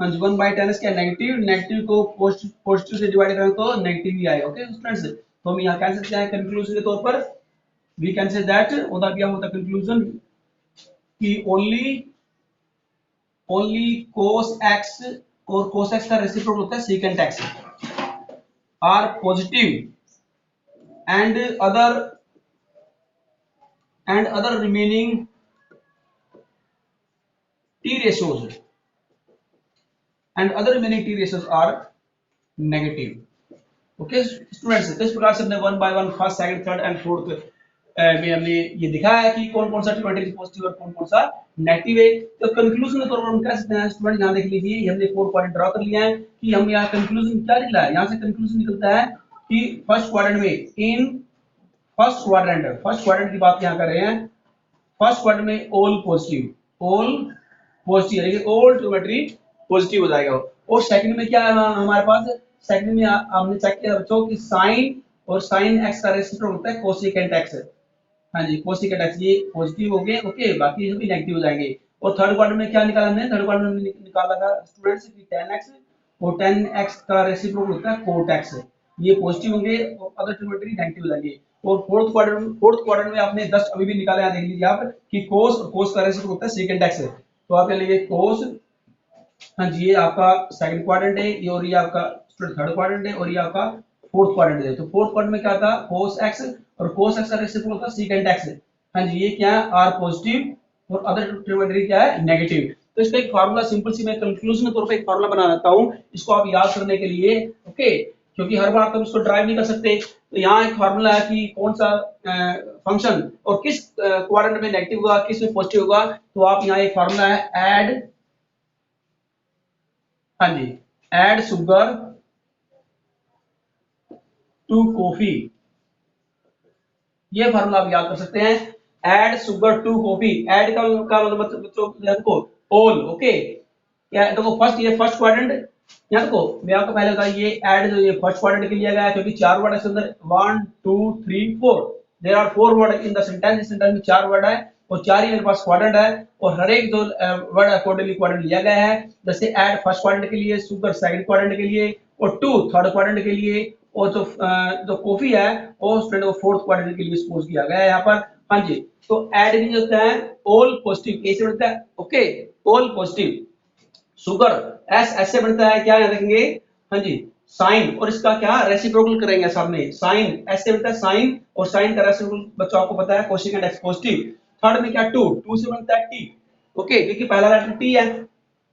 हाँ जी 1/10 क्या नेगेटिव, नेगेटिव को पॉजिटिव से डिवाइड करें तो नेगेटिव ही आएगा। ओके स्टूडेंट्स, तो हम यहाँ कह सकते हैं कंक्लूजन के तौर पर वी कैन से दैट होता क्या होता कंक्लूजन कि ओनली cos x और cos x का रेसिप्रोकल होता है secant x are positive and other remaining t ratios are negative। Okay students, तो इस प्रकार से हमने one by one first second third and fourth में हमने ये दिखाया है कि कौन कौन सा ट्रिग्नोमेट्री पॉजिटिव और कौन कौन सा नेगेटिव है। तो कंक्लूजन के तौर पर हम कह सकते हैं स्टूडेंट, यहाँ देख लीजिए ये हमने 4 पॉइंट ड्रॉ कर लिया है कि हम यहाँ कंक्लूजन क्या निकला है। यहाँ से कंक्लूजन निकलता है कि फर्स्ट क्वाड्रेंट में फर्स्ट क्वाड्रेंट की बात यहाँ कर रहे हैं। फर्स्ट क्वाड्रेंट में ऑल पॉजिटिव यानी कि ऑल ट्रिग्नोमेट्री पॉजिटिव हो जाएगा। और सेकंड में क्या है हमारे पास, सेकंड में हमने चेक किया बच्चों कि साइन एक्स का रेसिप्रोकल होता है कोसेकेंट एक्स। हाँ जी कोसेकेंट एक्स ये पॉजिटिव हो गए। ओके बाकी सभी नेगेटिव हो जाएंगे। और थर्ड क्वाड्रेंट में क्या निकाला हमने, थर्ड क्वाड्रेंट में निकाला था स्टूडेंट्स कि tan x और tan x का रेसिप्रोकल होता है cot x, ये पॉजिटिव होंगे और अदर ट्रिग्नोमेट्री नेगेटिव हो जाएंगे। और फोर्थ क्वाड्रेंट में आपने जस्ट अभी भी निकाले, यहाँ देख लीजिए आप कि cos और cos का रेसिप्रोकल होता है secant x, तो आप क्या लिखिए cos। हाँ जी ये आपका सेकंड क्वाड्रेंट है ये, और ये आपका थर्ड क्वाड्रेंट है, और ये आपका फोर्थ क्वाड्रेंट है। तो फोर्थ क्वाड्रेंट में क्या था cos x और cos x का रेसिप्रोकल था secant x। हाँ जी ये क्या है r पॉजिटिव और अदर ट्रिग्नोमेट्री क्या है नेगेटिव। तो इसका एक फार्मूला सिंपल सी मैं कंक्लूजन के तौर पे एक फार्मूला बना देता हूं, इसको आप याद करने के लिए। ओके क्योंकि हर बार तो इसको ड्राइव नहीं कर सकते, तो यहाँ एक फार्मूला है कि कौन सा फंक्शन और किस क्वाड्रेंट में नेगेटिव होगा किस में पॉजिटिव होगा। तो आप यहाँ एक फार्मूला है ऐड, हाँ जी ऐड शुगर टू कॉफी, ये फार्मूला आप याद कर सकते हैं। Add sugar to coffee, add का मतलब बच्चों देखो ऑल। ओके क्या देखो फर्स्ट, ये फर्स्ट क्वाड्रेंट, यहाँ देखो मैं आपको पहले बताया ये ऐड जो ये फर्स्ट क्वाड्रेंट के लिया गया है क्योंकि चार वर्ड है इसके अंदर 1 2 3 4, there are 4 word in the sentence, इस सेंटेंस में चार वर्ड है और चार ही मेरे पास क्वाड्रेंट है और हर एक जो वर्ड अकॉर्डिंगली क्वाड्रेंट लिया गया है। जैसे ऐड फर्स्ट क्वाड्रेंट के लिए, शुगर सेकंड क्वाड्रेंट के लिए और टू थर्ड क्वाड्रेंट के लिए, और जो कॉफी है वो स्टूडेंट को फोर्थ क्वाड्रेंट के लिए सपोज किया गया है यहाँ पर। हाँ जी तो ऐड मीन होता है ऑल पॉजिटिव, ए से बनता है। Okay all positive, sugar S ऐसे बनता है क्या याद रखेंगे। हाँ जी साइन और इसका क्या रेसिप्रोकल करेंगे सामने, साइन ऐसे बनता है साइन और साइन का रेसिप्रोकल बच्चों आपको पता है कोसेकेंट एक्स पॉजिटिव। थर्ड में क्या टू, टू से बनता है टी। ओके क्योंकि पहला लेटर टी है।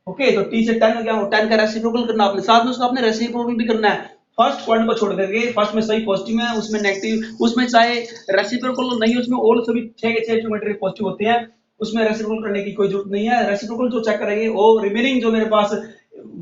ओके तो टी से 10 हो गया, 10 का रेसिप्रोकल करना आपने, साथ में उसका आपने रेसिप्रोकल भी करना है। फर्स्ट पॉइंट को छोड़ करके फर्स्ट में सही पॉजिटिव है उसमें नेगेटिव, उसमें चाहे रेसिप्रोकल नहीं उसमें ऑल सभी 6 के 6 ज्योमेट्री पॉजिटिव होते हैं, उसमें रेसिप्रोकल करने की कोई जरूरत नहीं है। रेसिप्रोकल जो चेक करेंगे वो रिमेनिंग जो मेरे पास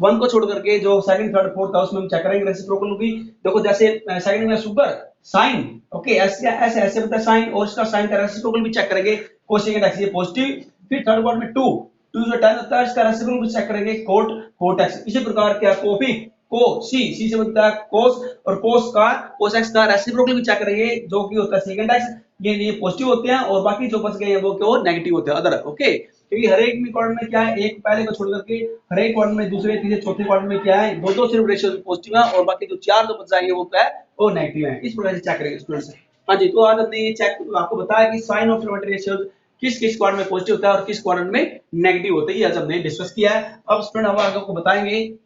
वन को छोड़ करके जो सेकंड थर्ड फोर्थ था उसमें हम चेक करेंगे रेसिप्रोकल भी। देखो जैसे सेकंड में शुगर साइन, ओके ऐसे ऐसे ऐसे बनता है साइन और इसका साइन का रेसिप्रोकल भी चेक करेंगे कोसेकेंट एक्स ये पॉजिटिव। फिर थर्ड पार्ट में टू, टू जो 10 होता है इसका रेसिप्रोकल भी चेक करेंगे कोट एक्स। इसी प्रकार क्या कॉफी को सी से बनता है कोस और कोस एक्स का रेसिप्रोकल भी चेक करेंगे जो कि होता है सेकंड एक्स, ये पॉजिटिव होते हैं और बाकी जो बच गए हैं वो क्यों नेगेटिव होते हैं अदर। ओके क्योंकि हर एक में क्वाड्रेंट में क्या है एक पहले को छोड़ करके हर एक क्वाड्रेंट में दूसरे तीसरे चौथे क्वाड्रेंट में क्या है दो दो सिर्फ रेशियो पॉजिटिव है और बाकी जो चार जो बच जाएंगे वो क्या है वो नेगेटिव है। इस प्रकार से चेक करेंगे स्टूडेंट्स। हाँ जी तो आज हमने ये चेक आपको बताया कि साइन ऑफ ट्रिग्नोमेट्री रेशियोज किस किस क्वाड्रेंट में पॉजिटिव होता है और किस क्वाड्रेंट में नेगेटिव होता है, ये आज हमने डिस्कस किया है। अब स्टूडेंट हम आगे आपको बताएंगे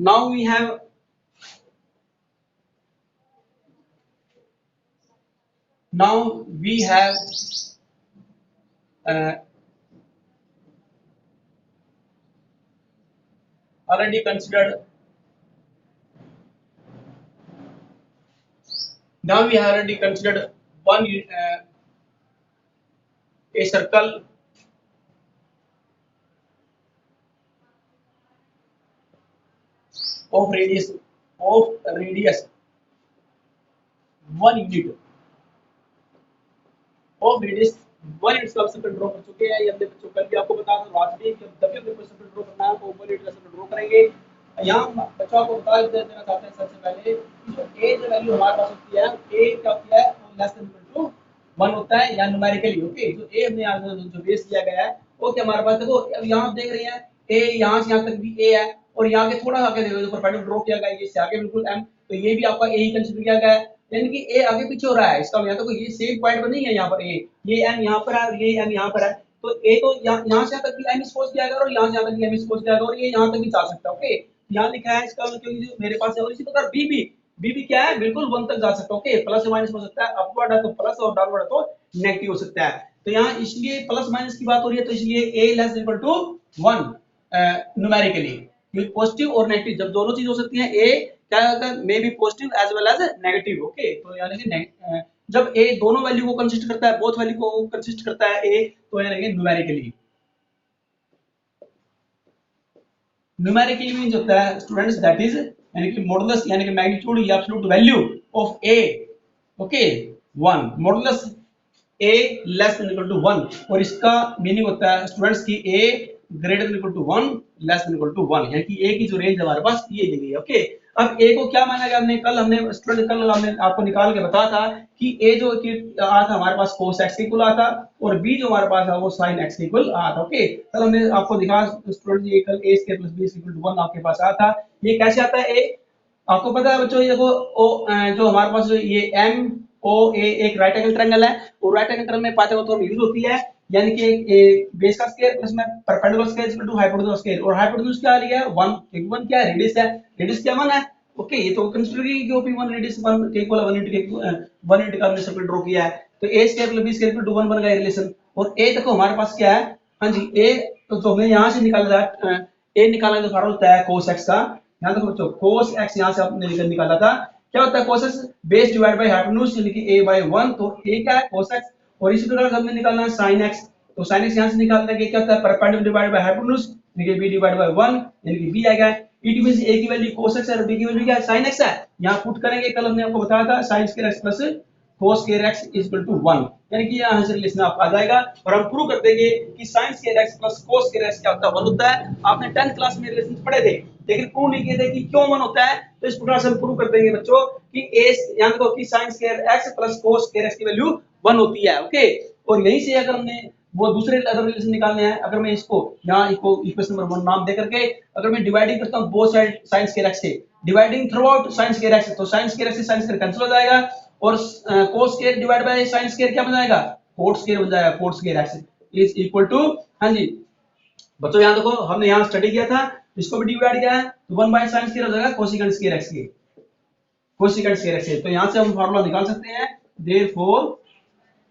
now we have now we have uh, already considered now we have already considered one a circle of radius 1 unit of radius 1 unit का सर्कल ड्रॉ कर चुके हैं। ये हमने बच्चों कल भी आपको बताया था आज भी कि जब भी हमने कोई सर्कल ड्रॉ करना है तो 1 यूनिट का सर्कल ड्रॉ करेंगे। यहाँ बच्चों को बता देना चाहते हैं सबसे पहले कि जो ए जो वैल्यू हमारे पास होती है ए क्या होती है लेस देन इक्वल टू 1 होता है या न्यूमेरिकली ओके जो ए हमने यहाँ जो बेस किया गया है वो क्या हमारे पास देखो अब यहाँ आप देख रहे हैं ए यहाँ से यहाँ तक भी ए है और यहाँ के थोड़ा आगे देखो जो परपेंडिकुलर ड्रॉ किया गया है ये से आगे बिल्कुल एम तो ये भी आपका ए ही कंसीडर किया गया है यानी कि ए आगे पीछे हो रहा है इसका मतलब ये सेम पॉइंट पर नहीं है यहाँ पर ए ये एम यहाँ पर है और ये एम यहाँ पर है तो ए तो यहाँ से यहाँ तक भी एम सपोज किया गया और यहाँ से यहाँ तक भी एम सपोज किया गया और ये यहाँ तक भी जा सकता है ओके यहाँ लिखा है इसका मतलब क्योंकि मेरे पास है और इसी प्रकार बी भी क्या है बिल्कुल 1 तक जा सकता है ओके प्लस या माइनस हो सकता है अपवर्ड है तो प्लस और डाउनवर्ड है तो नेगेटिव हो सकता है तो यहाँ इसलिए प्लस माइनस की बात हो रही है तो इसलिए a less equal to 1 numerically positive और नेगेटिव जब दोनों चीज हो सकती है a क्या होता है may be positive as well as negative okay तो यानी कि जब a दोनों वैल्यू को कंसिस्ट करता है बोथ वैल्यू को कंसिस्ट करता है a तो यानी कि न्यूमेरिकली मींस होता है स्टूडेंट्स दैट इज यानी कि मॉडुलस यानी कि मैग्नीट्यूड या absolute value of a okay 1 modulus a less than equal to 1 और इसका मीनिंग होता है स्टूडेंट्स की a greater than equal to 1 less than equal to 1 यानी कि a की जो रेंज हमारे पास ये दी गई है ओके अब a को क्या माना गया हमने कल हमने स्टूडेंट कल हमने आपको निकाल के बताया था कि a जो कि आया था हमारे पास cos x के इक्वल आया था और b जो हमारे पास है वो sin x के इक्वल आया था ओके कल हमने आपको दिखाया स्टूडेंट ये कल a square plus b equal to 1 आपके पास आया था ये कैसे आता है a आपको पता है बच्चों ये देखो जो हमारे पास ये एम ओ ए एक राइट एंगल ट्रायंगल है और राइट एंगल ट्रायंगल में पाइथागोरस यूज होती है यानी कि एक बेस का स्क्वायर प्लस में perpendicular square equal to hypotenuse square और हाइपोटेन्यूज क्या लिया है 1 1 क्या है रेडियस क्या 1 है ओके ये तो कंसीडर की जो भी 1 रेडियस 1 के इक्वल 1 इनटू 1 इनटू का हमने सर्कल ड्रॉ किया है तो a square plus b square equal to 1 बन गया रिलेशन और a देखो हमारे पास क्या है हां जी a तो जो हमने यहां से निकाला था a निकाला तो फार्मूला होता है cos x का यहां देखो बच्चों cos x यहां से आपने निकाला था क्या होता है cos x base divide by hypotenuse यानी कि a by 1 तो a क्या है cos x और इसी प्रकार हमने निकालना है sin x तो sin x यहां से निकालना है कि क्या होता है परपेंडिकुलर डिवाइड बाय हाइपोटेन्यूज यानी कि b डिवाइड बाय 1 यानी कि b आएगा e मींस a की वैल्यू cos x है और b की वैल्यू क्या है sin x है यहां पुट करेंगे कल हमने आपको बताया था sin square x plus cos square x equal to 1 यानी कि यहां से रिलेशन आप आ जाएगा और हम प्रूव कर देंगे कि sin square x plus cos square x क्या होता है 1 होता है आपने 10th क्लास में रिलेशन पढ़े थे लेकिन प्रूव नहीं किए थे कि क्यों 1 होता है तो इस प्रकार से हम प्रूव कर देंगे बच्चों कि a यहां देखो कि sin square x plus cos square x की वैल्यू 1 होती है ओके और यहीं से अगर हमने वो दूसरे अदर रिलेशन निकालने हैं अगर मैं इसको यहाँ इसको इक्वेशन नंबर 1 नाम दे करके अगर मैं डिवाइडिंग करता हूं both side sin square x से dividing throughout sin square x तो sin स्क्वायर x से sin स्क्वायर कैंसिल हो जाएगा और cos square divide by sin square क्या बन जाएगा cot स्क्वायर बन जाएगा cot square x is equal to हां जी बच्चों यहां देखो हमने यहां स्टडी किया था इसको भी डिवाइड किया है तो 1 बाय sin स्क्वायर हो जाएगा कोसेकेंट स्क्वायर x के कोसेकेंट स्क्वायर x तो यहां से हम फार्मूला निकाल सकते हैं therefore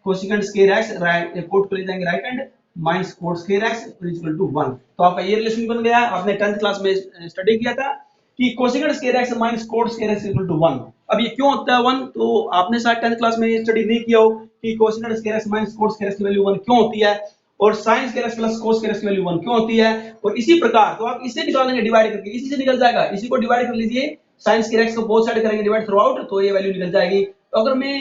cosecant square x right put कर देंगे right hand minus cot square x equal to 1 तो आपका ये रिलेशन बन गया आपने 10th क्लास में स्टडी किया था कि cosecant square x minus cot square x equal to 1 अब ये क्यों होता है 1 तो आपने शायद 10th क्लास में स्टडी नहीं किया हो कि cosecant square x minus cot square x की वैल्यू 1 क्यों होती है और sin square x plus cos square x की वैल्यू 1 क्यों होती है और इसी प्रकार तो आप इसे निकालेंगे डिवाइड करके इसी से निकल जाएगा इसी को डिवाइड कर लीजिए sin स्क्वायर x को बोथ साइड करेंगे डिवाइड थ्रू आउट तो ये वैल्यू निकल जाएगी तो अगर मैं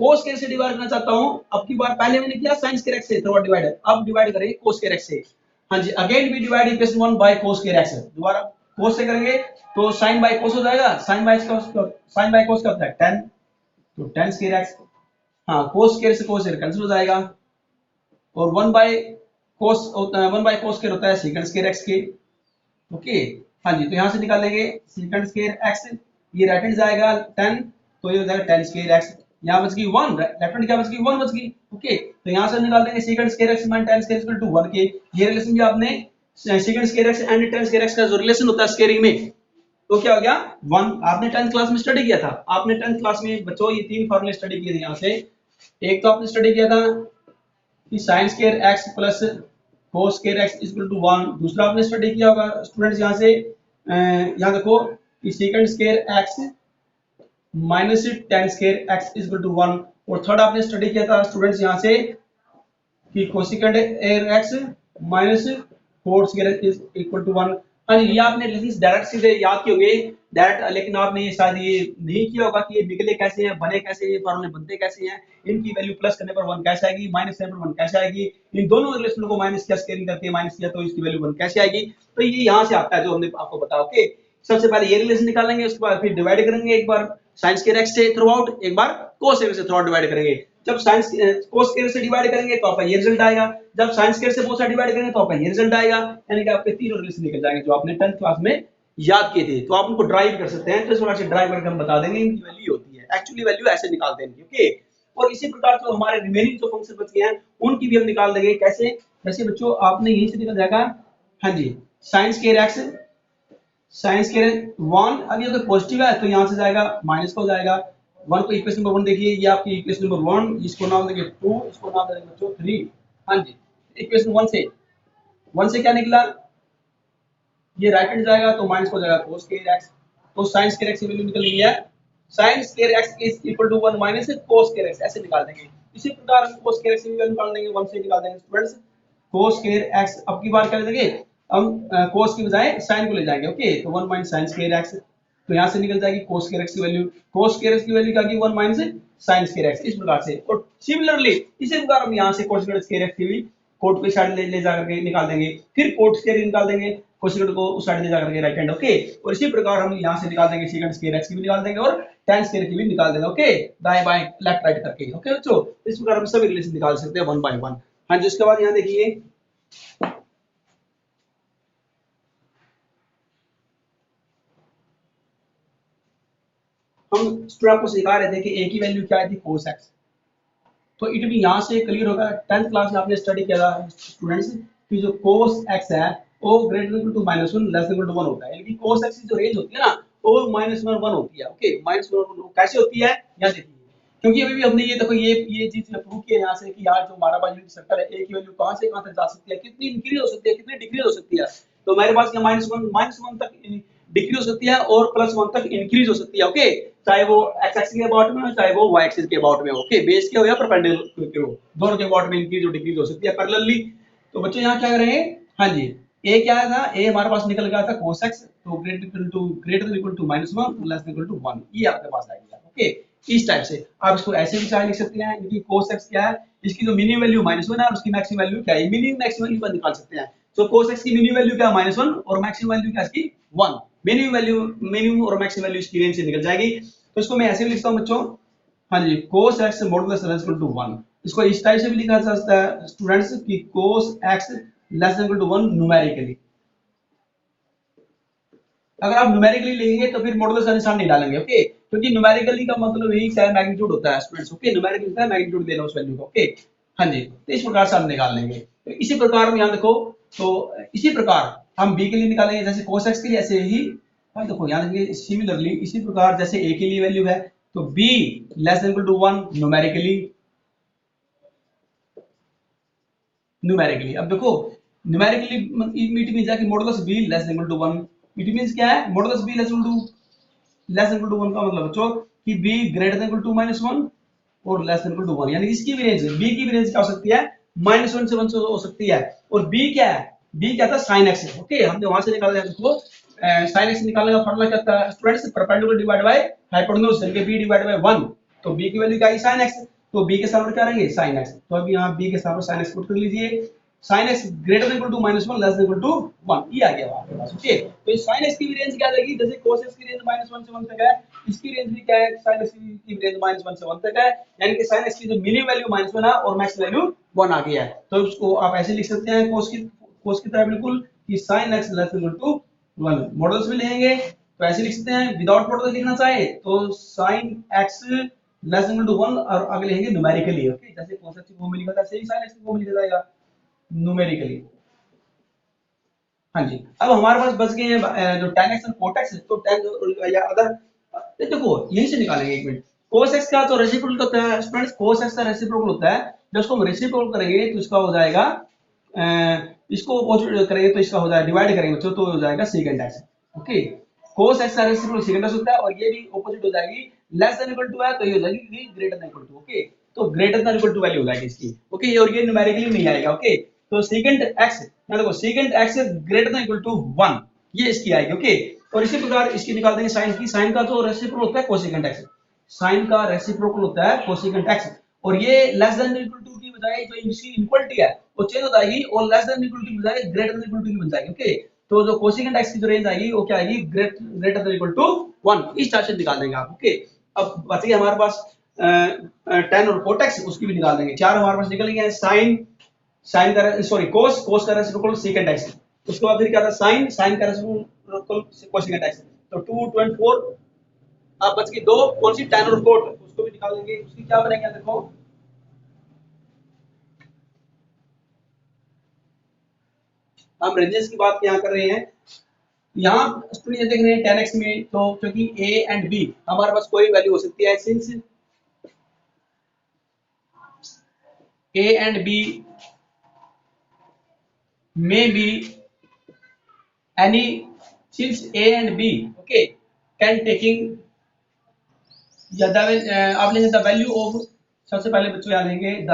cos स्क्वायर से डिवाइड करना चाहता हूं अब की बार पहले मैंने किया sin स्क्वायर x से थ्रू आउट डिवाइड अब डिवाइड करेंगे cos स्क्वायर x से हां जी again we divide equation 1 by cos square x दोबारा cos से करेंगे तो sin बाय cos हो जाएगा sin बाय cos क्या होता है 10 तो 10 स्क्वायर x हां cos स्क्वायर से cos स्क्वायर कैंसिल हो जाएगा और 1 बाय cos होता है 1 बाय cos स्क्वायर होता है secant स्क्वायर x के ओके हां जी तो यहां से निकालेंगे secant स्क्वायर x ये राइट हैंड जाएगा 10 तो ये हो जाएगा 10 स्क्वायर x यहां बच गई 1 लेफ्ट हैंड क्या बच गई 1 बच गई ओके तो यहां से निकाल देंगे secant square x minus 10 square equal to 1 के ये रिलेशन भी आपने secant square x and 10 square x का जो रिलेशन होता है स्क्वायरिंग में तो क्या हो गया 1 आपने 10th क्लास में स्टडी किया था आपने 10th क्लास में बच्चों ये तीन फार्मूले स्टडी किए थे यहां से एक तो आपने स्टडी किया था कि sin square x plus cos square x equal to 1 दूसरा आपने स्टडी किया होगा स्टूडेंट्स यहां से यहां देखो कि secant square x minus 10 square x equal to 1 और थर्ड आपने स्टडी किया था स्टूडेंट्स यहां से कि cosecant x minus cot square is equal to 1 हां ये आपने रिलेशंस डायरेक्ट सीधे याद किए होंगे डायरेक्ट लेकिन आपने ये शायद ये नहीं किया होगा कि ये निकले कैसे हैं बने कैसे ये फार्मूले बनते कैसे हैं इनकी वैल्यू प्लस करने पर 1 कैसे आएगी माइनस करने पर 1 कैसे आएगी इन दोनों रिलेशनों को माइनस किया स्केलिंग करके माइनस किया तो इसकी वैल्यू 1 कैसे आएगी तो ये यहां से आता है जो हमने आपको बताया ओके सबसे पहले ये रिलेशन निकालेंगे, उसके बाद फिर डिवाइड करेंगे, एक बार साइन स्क्वायर एक्स से थ्रू आउट, एक बार कोस स्क्वायर से थ्रू आउट डिवाइड करेंगे। जब साइन कोस स्क्वायर से डिवाइड करेंगे तो आपका ये रिजल्ट आएगा, जब साइन स्क्वायर से बोथ साइड डिवाइड करेंगे तो आपका ये रिजल्ट आएगा, यानी कि आपके तीनों रिलेशन निकल जाएंगे जो आपने 10th क्लास में याद किए थे। तो आप उनको ड्राइव कर सकते हैं, तो थोड़ा सा ड्राइव करके हम बता देंगे इनकी वैल्यू होती है, एक्चुअली वैल्यू ऐसे निकालते हैं, ओके। और इसी प्रकार जो हमारे रिमेनिंग जो फंक्शन बच गए हैं उनकी भी हम निकाल देंगे। कैसे? जैसे बच्चों आपने यहीं से निकल जाएगा, हाँ जी, sin square x, sin square 1, अब ये अगर पॉजिटिव है तो यहाँ से जाएगा माइनस का हो जाएगा 1 को इक्वेशन नंबर 1 देखिए, ये आपकी इक्वेशन नंबर 1, इसको नाम देंगे 2, इसको नाम देंगे बच्चों 3, हाँ जी। इक्वेशन 1 से क्या निकला, ये राइट हैंड जाएगा तो माइनस हो जाएगा cos स्क्वायर x, तो sin स्क्वायर x की वैल्यू निकल गई है, sin square x is equal to 1 minus cos square x, ऐसे निकाल देंगे। इसी प्रकार हम cos स्क्वायर x की वैल्यू निकाल देंगे, 1 से निकाल देंगे स्टूडेंट्स। cos स्क्वायर x अब की बार कर देंगे हम, cos की बजाय sin को ले जाएंगे, ओके, तो 1 माइनस sin स्क्वायर x, तो यहाँ से निकल जाएगी cos स्क्वायर x की वैल्यू, cos स्क्वायर x की वैल्यू क्या की 1 माइनस sin स्क्वायर x, इस प्रकार से। और सिमिलरली इसी प्रकार हम यहाँ से cos स्क्वायर x की भी कोट के साइड ले जाकर के निकाल देंगे, फिर कोट स्क्वायर निकाल देंगे, कोसेकेंट को उस साइड ले जाकर के राइट हैंड, ओके। और इसी प्रकार हम यहाँ से निकाल देंगे सेकंड स्क्वायर x की भी निकाल देंगे और tan स्क्वायर की भी निकाल देंगे, ओके, दाएं बाएं लेफ्ट राइट करके, ओके बच्चों। इस प्रकार हम सभी रिलेशन निकाल सकते हैं 1 बाय 1। हाँ जी, उसके बाद यहाँ देखिए हम स्टूडेंट को सिखा रहे थे कि a की वैल्यू क्या थी cos x, तो इट भी यहाँ से क्लियर होगा। 10th क्लास में आपने स्टडी किया था स्टूडेंट्स कि जो cos x है वो greater than equal to -1 less than equal to 1 होता है, यानी cos x की जो रेंज होती है ना वो -1 होती है, ओके, -1 कैसे होती है यहाँ देखिए, क्योंकि अभी भी हमने ये देखो ये चीज प्रूव किया यहाँ से कि यार जो हमारा यूनिट सर्कल है a की वैल्यू कहाँ से कहाँ तक जा सकती है, कितनी इंक्रीज हो सकती है, कितनी डिक्रीज हो सकती है। तो हमारे पास यहाँ -1 तक डिक्रीज हो सकती है और +1 तक इंक्रीज हो सकती है, ओके, चाहे वो x एक्सिस के अबाउट में हो चाहे वो y एक्सिस के अबाउट में हो, ओके, बेस के हो या परपेंडिकुलर के हो, दोनों के अबाउट में इंक्रीज और डिक्रीज हो सकती है पैरेलली। तो बच्चों यहाँ क्या करेंगे, हाँ जी, a क्या था, a हमारे पास निकल गया था cos x, तो greater than equal to -1 less than equal to 1, ये आपके पास आ गया, ओके। इस टाइप से आप इसको ऐसे भी चाहे लिख सकते हैं, क्योंकि cos x क्या है, इसकी जो मिनिमम वैल्यू -1 है और उसकी मैक्सिमम वैल्यू क्या है, मिनिमम मैक्सिमम वैल्यू पर निकाल सकते हैं। तो cos x की मिनिमम वैल्यू क्या है -1 और मैक्सिमम वैल्यू क्या है इसकी 1, मिनिमम और मैक्सिमम वैल्यू इसकी रेंज से निकल जाएगी। तो इसको मैं ऐसे भी लिखता हूं बच्चों, हाँ जी, cos x modulus less equal to 1, इसको इस टाइप से भी लिखा जा सकता है स्टूडेंट्स कि cos x less equal to 1 numerically. अगर आप न्यूमेरिकली लिखेंगे तो फिर मॉडुलस का निशान नहीं डालेंगे, ओके, क्योंकि न्यूमेरिकली का मतलब यही है मैग्नीट्यूड होता है स्टूडेंट्स, ओके, न्यूमेरिकली का मैग्नीट्यूड देना उस वैल्यू का, ओके, हाँ जी। तो इस प्रकार से हम निकाल लेंगे। तो इसी प्रकार हम यहाँ देखो, तो इसी प्रकार हम b के लिए निकालेंगे, जैसे cos x के लिए ऐसे ही, हाँ देखो यहाँ देखिए सिमिलरली इसी प्रकार जैसे a के लिए वैल्यू है तो b less than equal to 1 numerically. अब देखो न्यूमेरिकली इट मींस कि modulus b less than equal to 1, it means क्या है, modulus b less than equal to 1 का मतलब बच्चों कि b greater than equal to -1 और लेस देन इक्वल टू 1, यानी इसकी भी रेंज, b की भी रेंज क्या हो सकती है, -1 से 1 हो सकती है। और b क्या है, b क्या था sin x, ओके, हमने वहां से निकाला है इसको, sin x निकालने का फार्मूला क्या था students, perpendicular divide by hypotenuse, यानी कि b डिवाइड बाय 1, तो b की वैल्यू क्या है sin x, तो b के साथ क्या रहेंगे sin x, तो अभी यहां b के साथ sin x पुट कर लीजिए, sin x greater than equal to -1 less than equal to 1, ये आ गया आपके पास, ओके। तो इस sin x की भी रेंज क्या आ जाएगी, जैसे cos x की रेंज -1 से 1 तक है, इसकी रेंज भी क्या है, sin x की रेंज -1 से 1 तक है, यानी कि sin x की जो मिनिमम वैल्यू -1 है और मैक्स वैल्यू 1 आ गया है। तो उसको आप ऐसे लिख सकते हैं cos की तरह बिल्कुल कि sin x less equal to 1, modulus में लेंगे तो ऐसे लिख सकते हैं, विदाउट मॉडल लिखना चाहे तो sin x less equal to 1 और आगे लिखेंगे न्यूमेरिकली, ओके, जैसे cos x की फॉर्म में लिखा था ऐसे ही sin x की फॉर्म में लिखा जाएगा न्यूमेरिकली। हाँ जी, अब हमारे पास बच गए हैं जो tan x और cot x, तो tan या अदर, देखो यहीं से निकालेंगे, एक मिनट, cos x का तो रेसिप्रोकल होता है स्टूडेंट्स, cos x का रेसिप्रोकल होता है, जब उसको हम रेसिप्रोकल करेंगे तो इसका हो जाएगा, इसको अपोजिट करेंगे तो इसका हो जाएगा, डिवाइड करेंगे बच्चों तो हो जाएगा secant x, okay. cos x का रेसिप्रोकल secant x होता है और ये भी अपोजिट हो जाएगी, लेस देन इक्वल टू है तो ये हो जाएगी greater than equal to, okay, तो greater than equal to value हो जाएगी इसकी, ओके, और ये न्यूमेरिकली नहीं आएगा, ओके। तो secant x, यहाँ देखो secant x greater than equal to 1, ये इसकी आएगी, ओके। और इसी प्रकार इसकी निकाल देंगे sin की, sin का जो रेसिप्रोकल होता है cosecant x, sin का रेसिप्रोकल होता है cosecant x, और ये लेस देन इक्वल टू की बजाय जो इसकी इक्वलिटी है वो चेंज हो जाएगी और लेस देन इक्वल टू की बजाय ग्रेटर देन इक्वल टू की बन जाएगी, ओके। तो जो कोसेकेंट x की जो रेंज आएगी वो क्या आएगी, ग्रेटर देन इक्वल टू 1, इस टाइप से निकाल देंगे आप। ओके, अब बच गया हमारे पास tan और cot x, उसकी भी निकाल देंगे। चार हमारे पास निकल गए, sin का सॉरी cos का रेसिप्रोकल secant x, उसके बाद फिर क्या था sin का रेसिप्रोकल कोसेकेंट x, तो 2 2 and 4, अब बच गई दो, कौन सी, tan और cot, उसको भी निकाल देंगे। उसकी क्या बनेगा देखो, हम रेंजेस की बात यहाँ कर रहे हैं। यहाँ स्टूडेंट देख रहे हैं tan x में, तो क्योंकि a एंड b हमारे पास कोई वैल्यू हो सकती है, since a and b may be any, since a and b okay can taking या आप लेंगे द वैल्यू ऑफ, सबसे पहले बच्चों यहाँ लेंगे the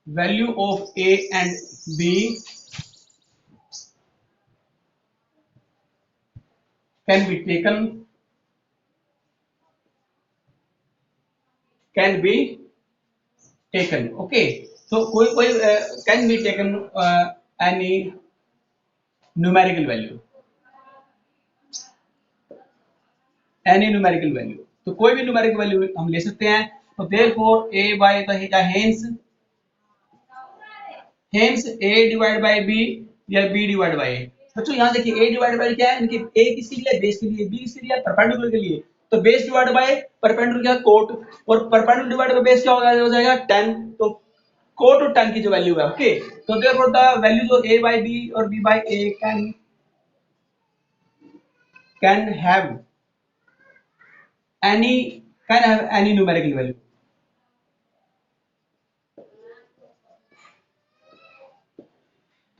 value of a and b can be taken okay, so कोई can be taken any numerical value, तो कोई भी न्यूमेरिकल वैल्यू हम ले सकते हैं। तो therefore a by the hence a divide by b या b डिवाइड बाय a। बच्चों यहाँ देखिए a डिवाइड बाय क्या है, इनके a किसके लिए, बेस के लिए, b किसके लिए, परपेंडिकुलर के लिए, तो बेस डिवाइड बाय परपेंडिकुलर क्या, कोट, और परपेंडिकुलर डिवाइड बाय बेस क्या हो जाएगा 10, तो कोट और 10 की जो वैल्यू है, ओके, तो देयरफॉर द वैल्यू जो a बाय b और b by a can have any numerical value।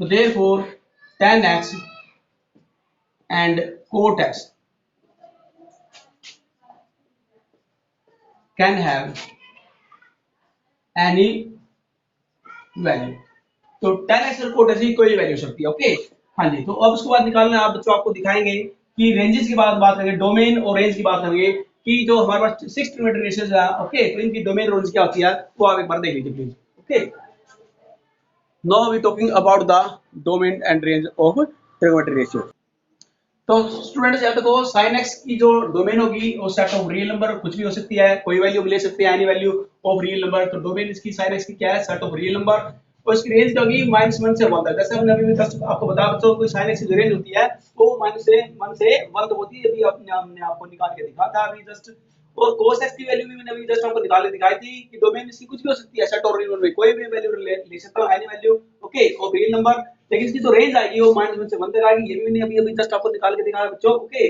So therefore tan x and cot x can have any value। तो tan x और cot x की कोई value हो सकती है, ओके। हाँ जी, तो अब उसके बाद निकालना आप बच्चों आपको दिखाएंगे कि रेंजेस की बात करेंगे, डोमेन और रेंज की बात करेंगे कि जो हमारे पास 6 ट्रिग्नोमेट्रिक रेशियोज है, ओके, तो इनकी डोमेन रेंज क्या होती है वो आप एक बार देख लीजिए please. Okay, now we talking about the domain and range of trigonometric ratio। तो स्टूडेंट्स याद रखो, sin x की जो डोमेन होगी वो सेट ऑफ रियल नंबर कुछ भी हो सकती है, कोई वैल्यू ले सकते हैं, any value of real number. तो डोमेन इसकी sin x की क्या है, सेट ऑफ रियल नंबर, और इसकी रेंज क्या होगी -1 से 1 तक। जैसे हमने अभी जस्ट आपको बताया बच्चों, कोई sin x की जो रेंज होती है वो -1 से 1 तक होती है, अभी हमने आपको निकाल के दिखा था अभी जस्ट। और cos x की वैल्यू भी मैंने अभी जस्ट आपको निकाल के दिखाई थी कि डोमेन इसकी कुछ भी हो सकती है, सेट ऑफ रियल नंबर में कोई भी वैल्यू ले सकता हूं, any value, okay, of real number, लेकिन इसकी जो रेंज आएगी वो -1 से 1 तक आएगी, ये भी मैंने अभी जस्ट आपको निकाल के दिखाया बच्चों, ओके।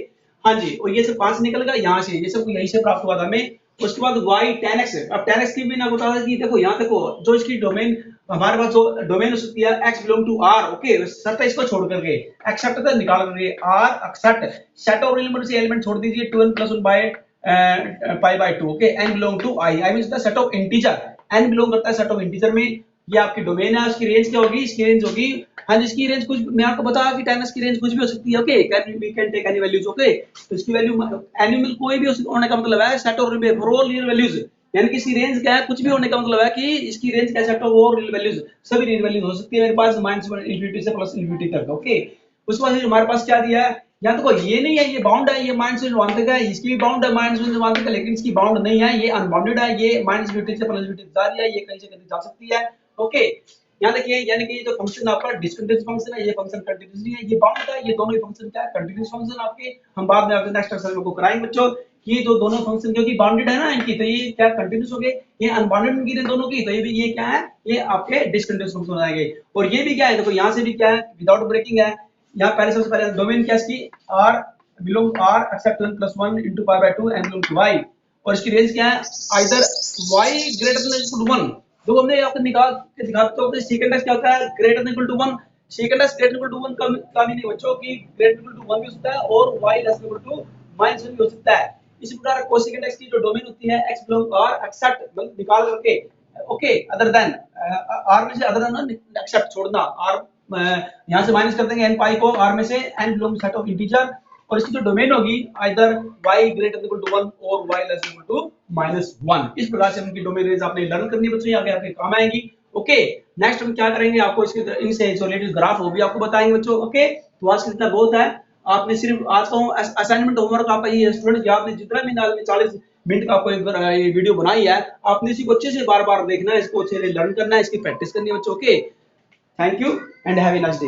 हाँ जी, और ये सब कहां से निकलेगा, यहाँ से, ये सब यहीं से प्राप्त हुआ था हमें। उसके बाद y tan x, अब tan x की भी ना बता रहा कि देखो यहाँ देखो, जो इसकी डोमेन हमारे पास जो डोमेन हो सकती है x belong to r, okay, शर्त है इसको छोड़ करके, एक्सेप्ट तो निकाल करके r except set of real number से एलिमेंट छोड़ दीजिए 2n + 1 by pi by 2, okay, n belong to i means the set of integer, n belong करता है सेट ऑफ इंटीजर में, ये आपकी डोमेन है। उसकी रेंज क्या होगी, इसकी रेंज होगी, हाँ जी, इसकी रेंज कुछ, मैं आपको बताया कि tan x की रेंज कुछ भी हो सकती है, okay, can take any values, okay, तो इसकी वैल्यू एनिमल कोई भी होने का मतलब है सेट ऑफ रियल वैल्यूज, यानी कि इसकी रेंज क्या है, कुछ भी होने का मतलब है कि इसकी रेंज क्या, सेट ऑफ रियल वैल्यूज, सभी रियल वैल्यूज हो सकती है मेरे पास -∞ से +∞ तक, ओके। उसके बाद हमारे पास क्या दिया है, यहाँ देखो ये नहीं है, ये बाउंड है, ये -1 तक है, इसकी भी बाउंड है -1 तक, लेकिन इसकी बाउंड नहीं है, ये अनबाउंडेड है, ये -∞ से +∞ जा रही है, ये कहीं से कहीं जा सकती है, ओके। यहाँ देखिए, यानी कि ये जो फंक्शन आपका डिस्कंटिन्यूअस फंक्शन है, ये फंक्शन कंटीन्यूअस नहीं है, ये बाउंड है, ये दोनों ही फंक्शन क्या है, कंटीन्यूअस फंक्शन आपके, हम बाद में आपके नेक्स्ट लेक्चर में को कराएंगे बच्चों, ये जो दोनों फंक्शन क्योंकि बाउंडेड है ना इनकी, तो ये क्या कंटीन्यूअस हो गए, ये अनबाउंडेड इनकी दोनों की, तो ये भी ये क्या है, ये आपके डिस्कंटिन्यूअस फंक्शन हो जाएंगे। और ये भी क्या है, देखो यहाँ से भी क्या है, विदाउट ब्रेकिंग है, यहाँ पहले सबसे पहले डोमेन क्या इसकी r belong r except 1 + 1 * pi by 2 n belong to y, और इसकी रेंज क्या है, either y greater than equal to 1, जो हमने आपको निकाल के दिखाते हो, सेकंड एक्स क्या होता है, greater than equal to 1, secant x greater equal to 1 का भी नहीं बच्चों कि ग्रेटर इक्वल टू 1 भी हो सकता है और y लेस इक्वल टू -1 भी हो सकता है। इसी प्रकार कोसेकेंट एक्स की जो डोमेन होती है x बिलोंग r एक्सेप्ट निकाल करके, ओके, अदर देन r में से अदर देन एक्सेप्ट छोड़ना, r यहां से माइनस कर देंगे n पाई को r में से, n belong set of integer, और इसकी जो डोमेन होगी either y greater than equal to 1 और y लेस इक्वल टू -1। इस प्रकार से उनकी डोमेन रेंज आपने लर्न करनी है बच्चों, आगे आपके काम आएगी। ओके, नेक्स्ट हम क्या करेंगे, आपको इसके इनसे रिलेटेड ग्राफ वो भी आपको बताएंगे बच्चों। ओके, तो आज कितना बहुत है, आपने सिर्फ आज का असाइनमेंट होमवर्क आपका ये स्टूडेंट आपने जितना भी 40 मिनट का आपको ये वीडियो बनाई है, आपने इसी को अच्छे से बार बार देखना है, इसको अच्छे से लर्न करना है, इसकी प्रैक्टिस करनी है बच्चों। Okay, thank you and have a nice day.